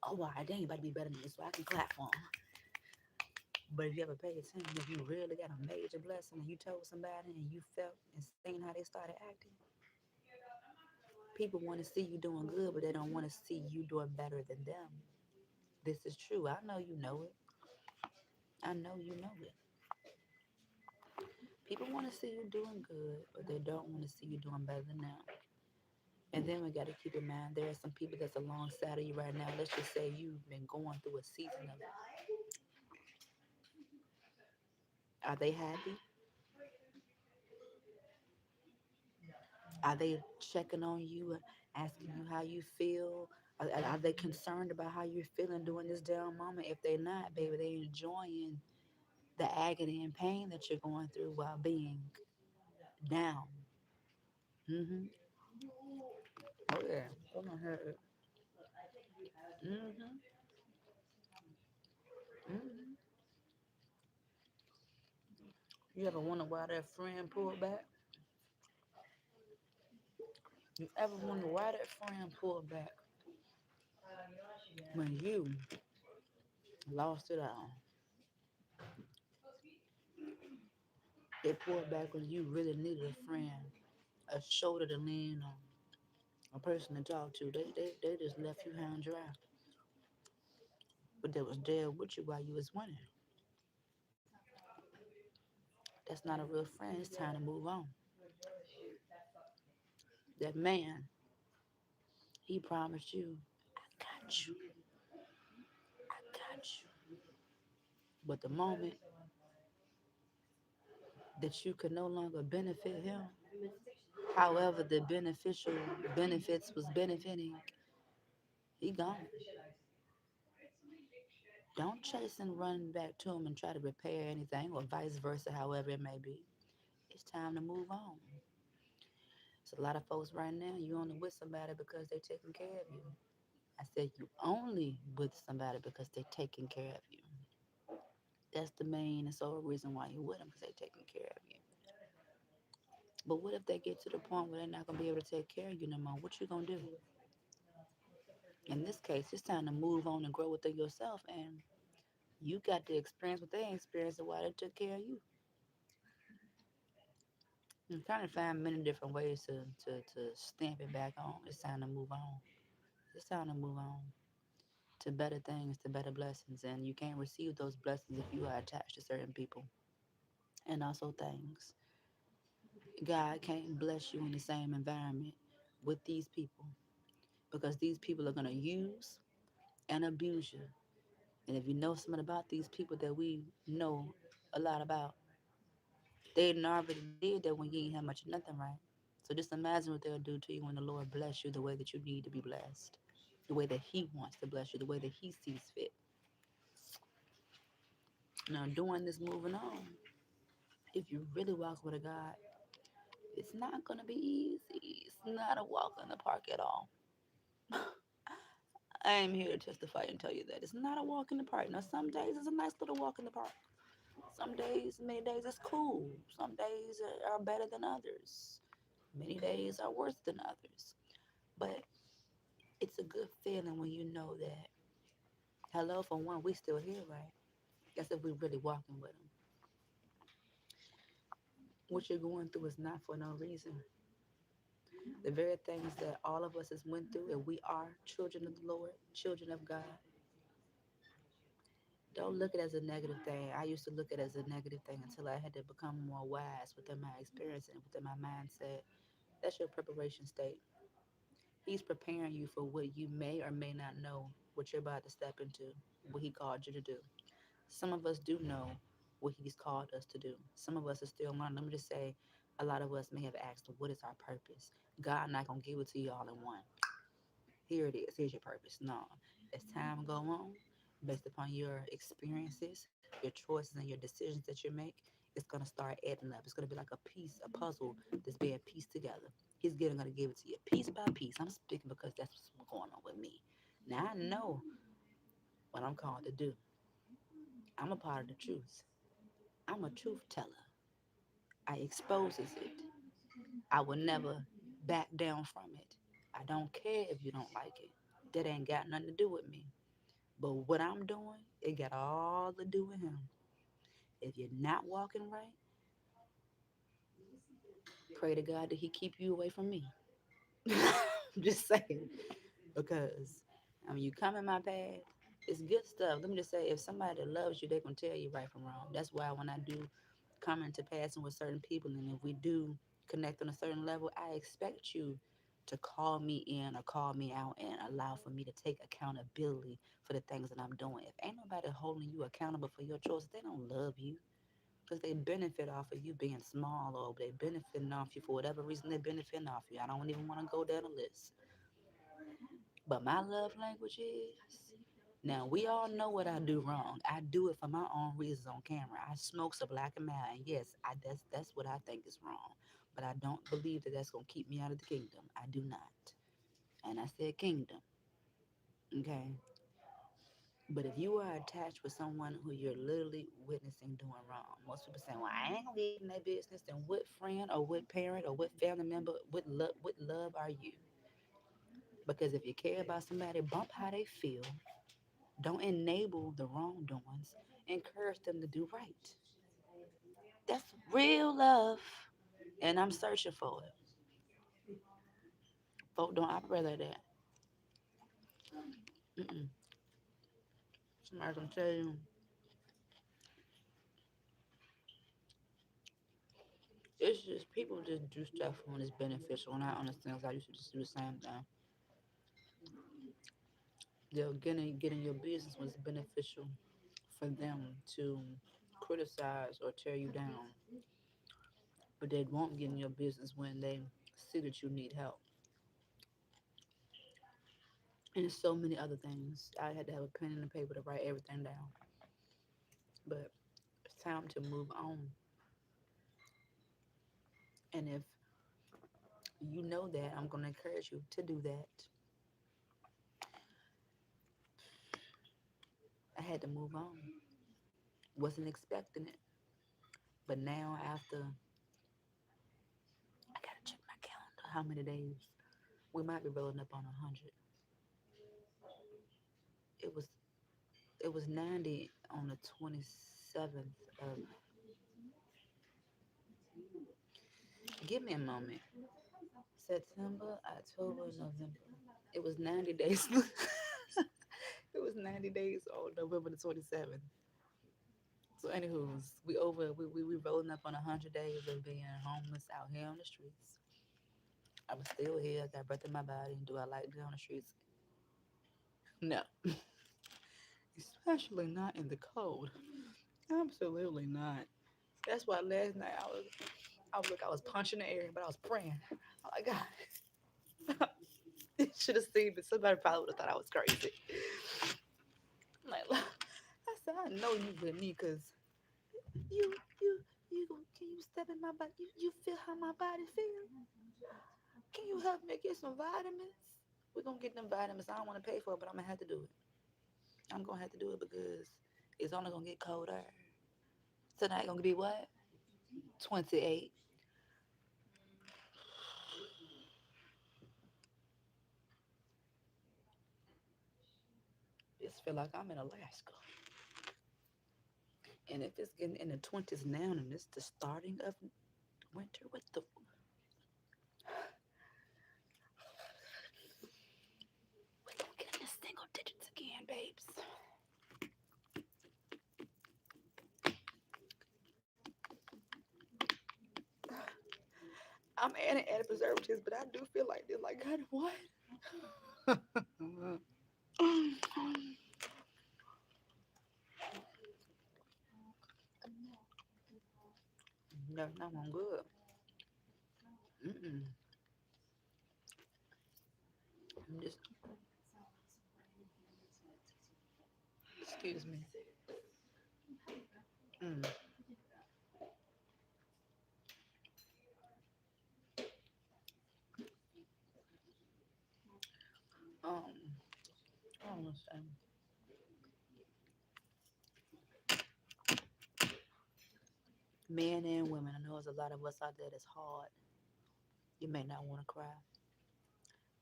Oh, why they ain't about to be better than me, so I can clap for them. But if you ever pay attention, if you really got a major blessing and you told somebody and you felt and seen how they started acting, people want to see you doing good, but they don't want to see you doing better than them. This is true. I know you know it. I know you know it. People want to see you doing good, but they don't want to see you doing better than them. And then we got to keep in mind there are some people that's alongside of you right now. Let's just say you've been going through a season of it. Are they happy? Are they checking on you, asking you how you feel? Are they concerned about how you're feeling during this down moment? If they're not, baby, they're enjoying the agony and pain that you're going through while being down. Mm-hmm. Oh yeah. Hold on here. Mm-hmm. Mm-hmm. You ever wonder why that friend pulled back? You ever wonder why that friend pulled back when you lost it all? They pulled back when you really needed a friend, a shoulder to lean on, a person to talk to. They just left you high and dry, but they was there with you while you was winning. That's not a real friend. It's time to move on. That man, he promised you, I got you, I got you. But the moment that you could no longer benefit him, however the beneficial benefits was benefiting, he gone. Don't chase and run back to him and try to repair anything or vice versa, however it may be. It's time to move on. It's a lot of folks right now, you only with somebody because they taking care of you. I said you only with somebody because they taking care of you. That's the main and sole reason why you're with them because they taking care of you. But what if they get to the point where they're not gonna be able to take care of you no more? What you gonna do? In this case, it's time to move on and grow within yourself, and you got to experience what they experienced and why they took care of you. I'm trying to find many different ways to stamp it back on. It's time to move on. It's time to move on to better things, to better blessings. And you can't receive those blessings if you are attached to certain people and also things. God can't bless you in the same environment with these people because these people are going to use and abuse you. And if you know something about these people that we know a lot about, they didn't already did that when you ain't had much of nothing, right? So just imagine what they'll do to you when the Lord bless you the way that you need to be blessed, the way that He wants to bless you, the way that He sees fit. Now, doing this moving on, if you really walk with a God, it's not going to be easy. It's not a walk in the park at all. I am here to testify and tell you that it's not a walk in the park. Now, some days it's a nice little walk in the park. Some days, many days, it's cool. Some days are better than others. Many days are worse than others. But it's a good feeling when you know that, hello, for one, we still here, right? That's if we really walking with them. What you're going through is not for no reason. The very things that all of us has went through, and we are children of the Lord, children of God, Don't look at it as a negative thing. I used to look at it as a negative thing until I had to become more wise within my experience and within my mindset. That's your preparation state. He's preparing you for what you may or may not know what you're about to step into, what he called you to do. Some of us do know what he's called us to do. Some of us are still learning. Let me just say, a lot of us may have asked, what is our purpose? God not gonna give it to you all in one. Here it is. Here's your purpose. No. As time go on, based upon your experiences, your choices, and your decisions that you make, it's gonna start adding up. It's gonna be like a piece, a puzzle that's being pieced together. He's gonna give it to you piece by piece. I'm speaking because that's what's going on with me. Now I know what I'm called to do. I'm a part of the truth. I'm a truth teller. I exposes it. I will never back down from it. I don't care if you don't like it. That ain't got nothing to do with me. But what I'm doing, it got all to do with him. If you're not walking right, pray to God that he keep you away from me. I'm just saying. Because I mean you come in my path, it's good stuff. Let me just say, if somebody loves you, they gonna tell you right from wrong. That's why when I do come into passing with certain people, and if we do connect on a certain level, I expect you to call me in or call me out and allow for me to take accountability for the things that I'm doing. If ain't nobody holding you accountable for your choices, they don't love you, because they benefit off of you being small, or they benefiting off you for whatever reason they're benefiting off you. I don't even want to go down the list. But my love language is, now we all know what I do wrong. I do it for my own reasons on camera. I smoke so black and mild, and yes, that's what I think is wrong. But I don't believe that that's gonna keep me out of the kingdom. I do not. And I said kingdom, okay. But if you are attached with someone who you're literally witnessing doing wrong, most people say, "Well, I ain't gonna get in their business." Then what friend or what parent or what family member, what love are you? Because if you care about somebody, bump how they feel. Don't enable the wrongdoings. Encourage them to do right. That's real love. And I'm searching for it. Folk don't operate like that. Mm-mm. Somebody gonna tell you, it's just people just do stuff when it's beneficial. And I understand, 'cause I used to just do the same thing. They'll get in your business when it's beneficial for them to criticize or tear you down. But they won't get in your business when they see that you need help. And there's so many other things. I had to have a pen and a paper to write everything down. But it's time to move on. And if you know that, I'm going to encourage you to do that. I had to move on. Wasn't expecting it. But now, after, I got to check my calendar. How many days? We might be rolling up on 100. It was it was 90 on the 27th of, give me a moment. September, October, November. It was 90 days. It was 90 days on November the 27th. So, anywho's, we rolling up on 100 days of being homeless out here on the streets. I'm still here. I got breath in my body. Do I like being on the streets? No, especially not in the cold. Absolutely not. That's why last night I was punching the air, but I was praying. Oh my God, you should have seen me. Somebody probably would have thought I was crazy. Like, I said, I know you with me, cause you you can you step in my body? You feel how my body feel? Can you help me get some vitamins? We're gonna get them vitamins. I don't want to pay for it, but I'm gonna have to do it. I'm gonna have to do it because it's only gonna get colder. Tonight gonna be what? 28. It feel like I'm in Alaska. And if it's getting in the 20s now and it's the starting of winter, what the, we gonna get in the single digits again, babes. and it added preservatives, but I do feel like this. Like, God, what? That's not one good. Mm-mm. Just excuse me. Mm. Um, I don't understand. Men and women. I know there's a lot of us out there that's hard. You may not want to cry.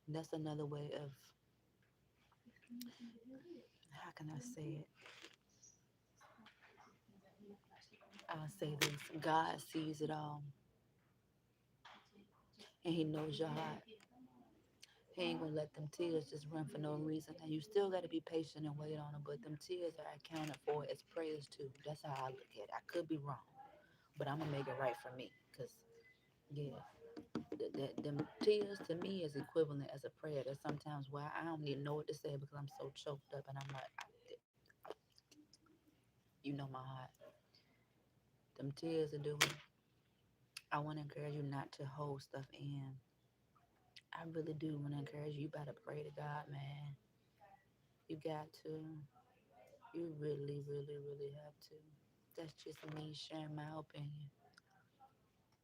That's another way of, how can I say it? I'll say this: God sees it all, and He knows your heart. He ain't gonna let them tears just run for no reason. And you still got to be patient and wait on them. But them tears are accounted for as prayers too. That's how I look at it. I could be wrong, but I'm gonna make it right for me. Cause yeah, them tears to me is equivalent as a prayer. There's sometimes where I don't even know what to say because I'm so choked up, and I'm like, you know my heart. Them tears are doing. I want to encourage you not to hold stuff in. I really do want to encourage you. You better pray to God, man. You got to. You really, really, really have to. That's just me sharing my opinion.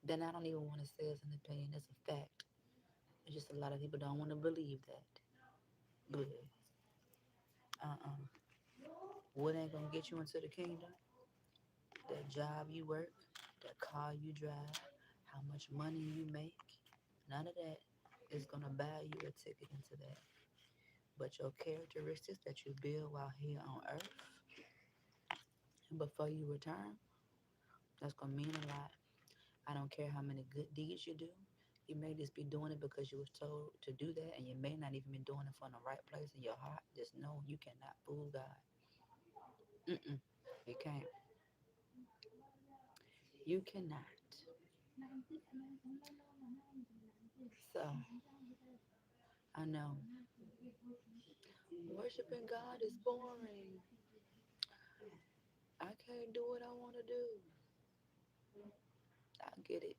Then I don't even want to say it's an opinion. It's a fact. It's just a lot of people don't want to believe that. But what ain't gonna get you into the kingdom? That job you work, that car you drive, how much money you make. None of that is gonna buy you a ticket into that. But your characteristics that you build while here on earth and before you return, that's gonna mean a lot. I don't care how many good deeds you do. You may just be doing it because you was told to do that, and you may not even be doing it from the right place in your heart. Just know you cannot fool God. Mm-mm. You can't. You cannot. So I know worshiping God is boring. I can't do what I want to do. I get it.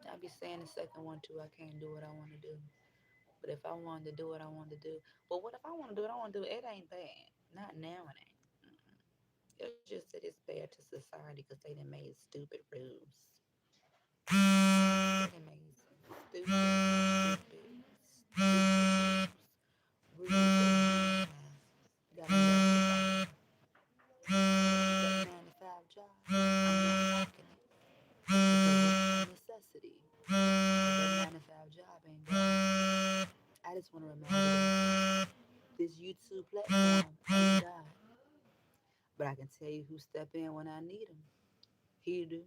I be saying the second one too. I can't do what I want to do. But if I wanted to do what I want to do, but what if I want to do what I want to do? It ain't bad. Not now. It ain't. It's just that it's bad to society because they done made stupid rules. They done made stupid, stupid, stupid rules. Rules that got that 9 to 5 job. I'm not knocking it because it's a necessity. That 9 to 5 job ain't going. I just want to remind you this YouTube platform ain't God. But I can tell you who step in when I need him. He do.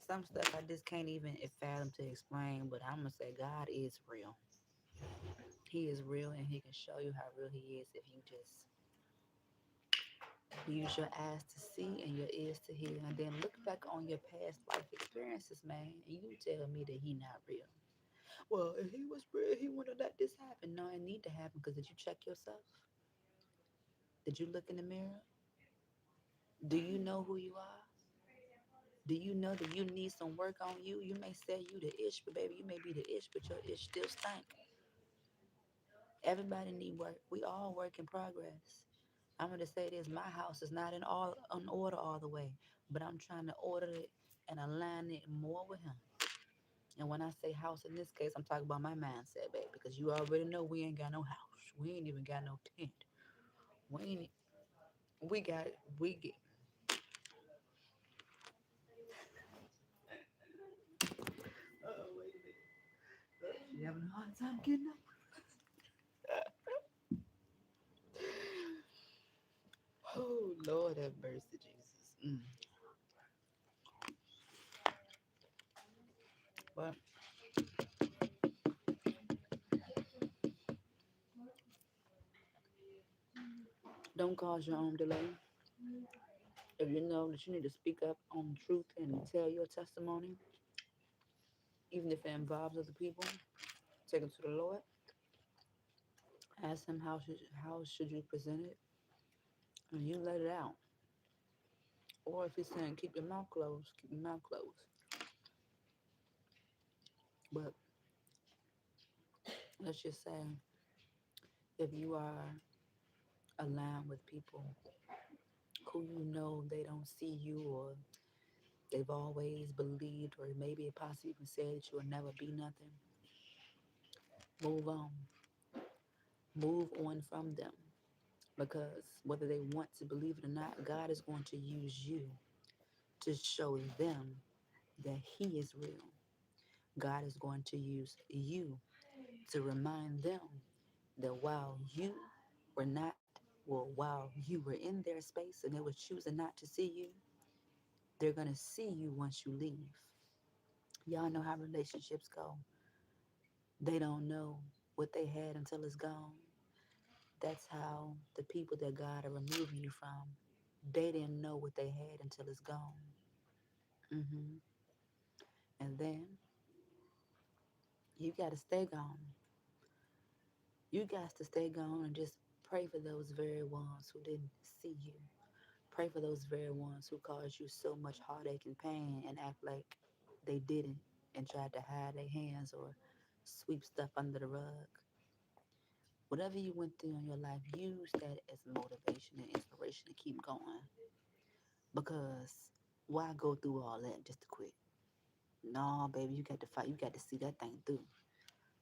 Some stuff I just can't even fathom to explain, but I'm gonna say God is real. He is real, and He can show you how real He is if you just use your eyes to see and your ears to hear, and then look back on your past life experiences, man, and you tell me that He not real. Well, if He was real, He wouldn't let this happen. No, it need to happen because did you check yourself? Did you look in the mirror? Do you know who you are? Do you know that you need some work on you? You may say you the ish, but baby, you may be the ish, but your ish still stink. Everybody need work. We all work in progress. I'm gonna say this: my house is not in order all the way, but I'm trying to order it and align it more with Him. And when I say house in this case, I'm talking about my mindset, baby, because you already know we ain't got no house. We ain't even got no tent. We ain't. We got. We get. Oh wait a minute. She having a hard time getting up. Oh Lord have mercy, Jesus. But don't cause your own delay. you know that you need to speak up on truth and tell your testimony, even if it involves other people, take it to the Lord. Ask him how should you present it, and you let it out. Or if he's saying keep your mouth closed, keep your mouth closed. But let's just say if you are aligned with people who you know they don't see you, or they've always believed, or maybe it possibly even said that you will never be nothing, move on. Move on from them. Because whether they want to believe it or not, God is going to use you to show them that He is real. God is going to use you to remind them that while you were not, well, while you were in their space and they were choosing not to see you, they're going to see you once you leave. Y'all know how relationships go. They don't know what they had until it's gone. That's how the people that God are removing you from, they didn't know what they had until it's gone. hmm And then you got to stay gone. You got to stay gone and just pray for those very ones who didn't see you. Pray for those very ones who caused you so much heartache and pain and act like they didn't and tried to hide their hands or sweep stuff under the rug. Whatever you went through in your life, use that as motivation and inspiration to keep going. Because why go through all that just to quit? No, baby, you got to fight. You got to see that thing through.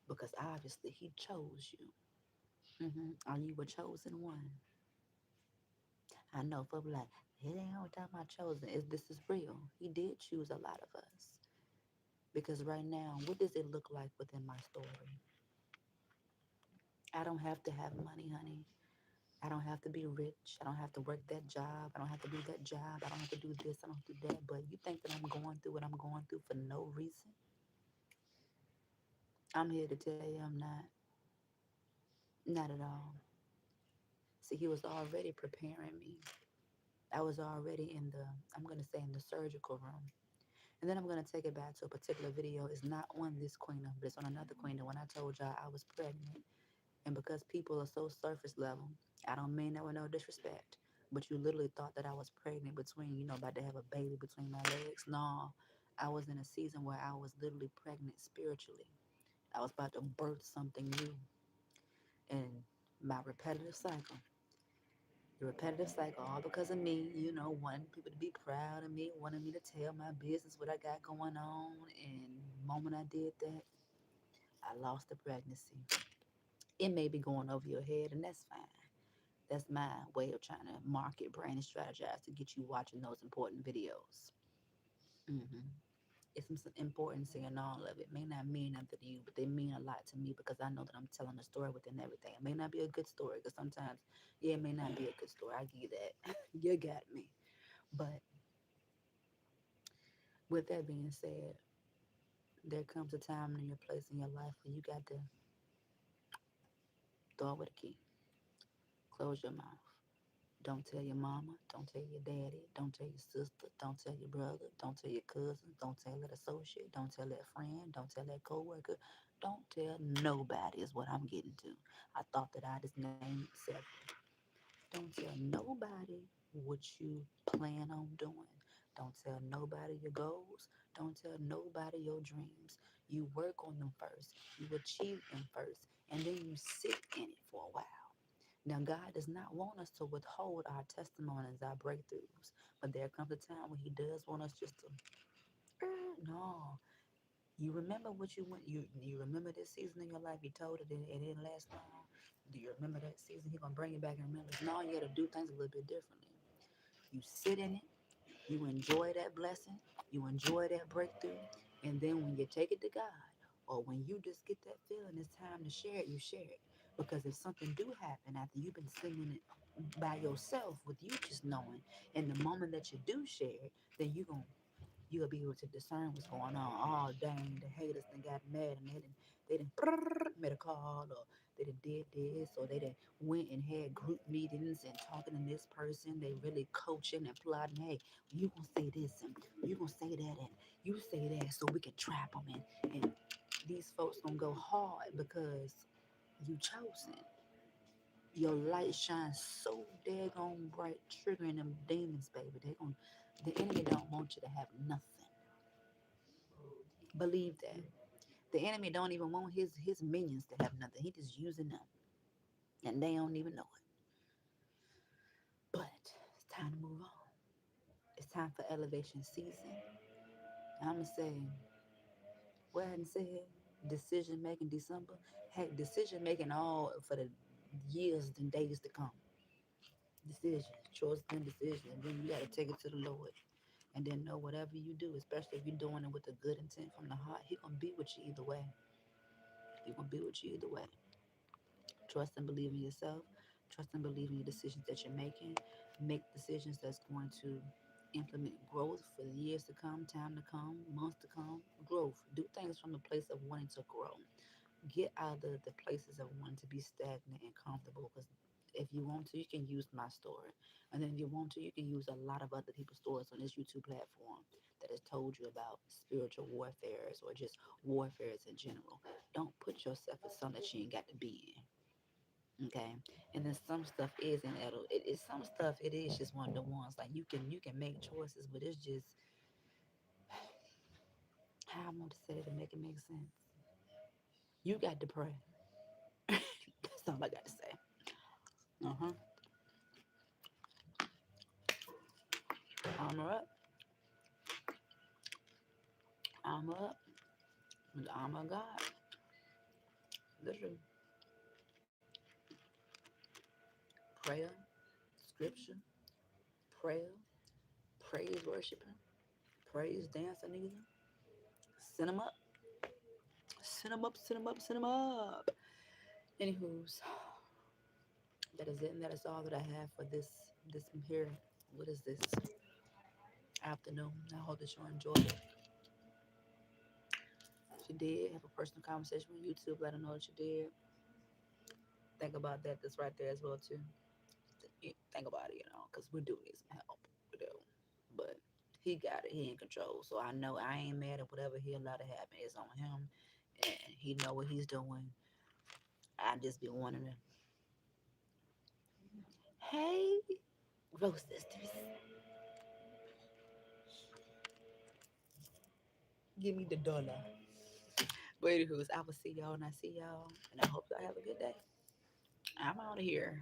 Because obviously, He chose you. Are you a chosen one? I know folks be like, it ain't all time I chosen. This is real. He did choose a lot of us. Because right now, what does it look like within my story? I don't have to have money, honey. I don't have to be rich. I don't have to work that job. I don't have to do that job. I don't have to do this. I don't have to do that. But you think that I'm going through what I'm going through for no reason? I'm here to tell you I'm not. Not at all. See, He was already preparing me. I was already in the, I'm going to say, in the surgical room. And then I'm going to take it back to a particular video. It's not on this QueenDom, but it's on another QueenDom when I told y'all I was pregnant. And because people are so surface level, I don't mean that with no disrespect, but you literally thought that I was pregnant between, about to have a baby between my legs. No, I was in a season where I was literally pregnant spiritually. I was about to birth something new. And my repetitive cycle, the repetitive cycle, all because of me, wanting people to be proud of me, wanting me to tell my business, what I got going on. And the moment I did that, I lost the pregnancy. It may be going over your head, and that's fine. That's my way of trying to market, brand, and strategize to get you watching those important videos. hmm It's some importance in all of it. May not mean nothing to you, but they mean a lot to me because I know that I'm telling a story within everything. It may not be a good story because sometimes, yeah, it may not be a good story. I give you that. You got me. But with that being said, there comes a time in your place in your life where you got to throw it with a key. Close your mouth. Don't tell your mama. Don't tell your daddy. Don't tell your sister. Don't tell your brother. Don't tell your cousin. Don't tell that associate. Don't tell that friend. Don't tell that coworker. Don't tell nobody is what I'm getting to. I thought that I just named several. Don't tell nobody what you plan on doing. Don't tell nobody your goals. Don't tell nobody your dreams. You work on them first. You achieve them first. And then you sit in it for a while. Now, God does not want us to withhold our testimonies, our breakthroughs. But there comes a time when He does want us just to, no. You remember what you went, you remember this season in your life, you told it didn't last long. Do you remember that season? He gonna bring you back and remember. No, you gotta do things a little bit differently. You sit in it, you enjoy that blessing, you enjoy that breakthrough, and then when you take it to God, or when you just get that feeling it's time to share it, you share it. Because if something do happen after you've been singing it by yourself with you just knowing, and the moment that you do share it, then you gonna you'll be able to discern what's going on. Oh dang, the haters then got mad and they didn't made a call, or they done did this, or they done went and had group meetings and talking to this person. They really coaching and plotting. Hey, you gonna say this and you gonna say that and you say that so we can trap them, and these folks gonna go hard because you chosen. Your light shines so daggone bright, triggering them demons, baby. The enemy don't want you to have nothing. Believe that. The enemy don't even want his minions to have nothing. He just using them, and they don't even know it. But it's time to move on. It's time for elevation season. I'm gonna say what I hadn't said. Decision making December. Heck, decision making all for the years and days to come. Decisions, choices, and decisions. And then you gotta take it to the Lord. And then know whatever you do, especially if you're doing it with a good intent from the heart, He gonna be with you either way. He gonna be with you either way. Trust and believe in yourself. Trust and believe in your decisions that you're making. Make decisions that's going to implement growth for the years to come, time to come, months to come. Growth. Do things from the place of wanting to grow. Get out of the places of wanting to be stagnant and comfortable, because if you want to, you can use my story. And then if you want to, you can use a lot of other people's stories on this YouTube platform that has told you about spiritual warfares or just warfares in general. Don't put yourself in something that you ain't got to be in. Okay. And then some stuff is inedible. Some stuff it is just one of the ones. Like you can make choices, but it's just how I'm gonna say it to make it make sense. You got to pray. That's all I got to say. Uh-huh. Armor up. Armor up. The armor of God. Literally. Prayer, scripture, prayer, praise worshiping, praise dancing either. Send them up. Send them up, send them up, send them up. Anywho's, that is it, and that is all that I have for this here. What is this afternoon? I hope that you enjoyed it. If you did, have a personal conversation with YouTube. Let them know that you did. Think about that. That's right there as well too. Think about it, because we do need some help. We do, but he got it. He in control. So I know I ain't mad at whatever he allowed to happen. It's on him, and he know what he's doing. I just be wanting to, hey, Rose sisters, give me the dollar. But anywho's, I will see y'all and I see y'all, and I hope y'all have a good day. I'm out of here.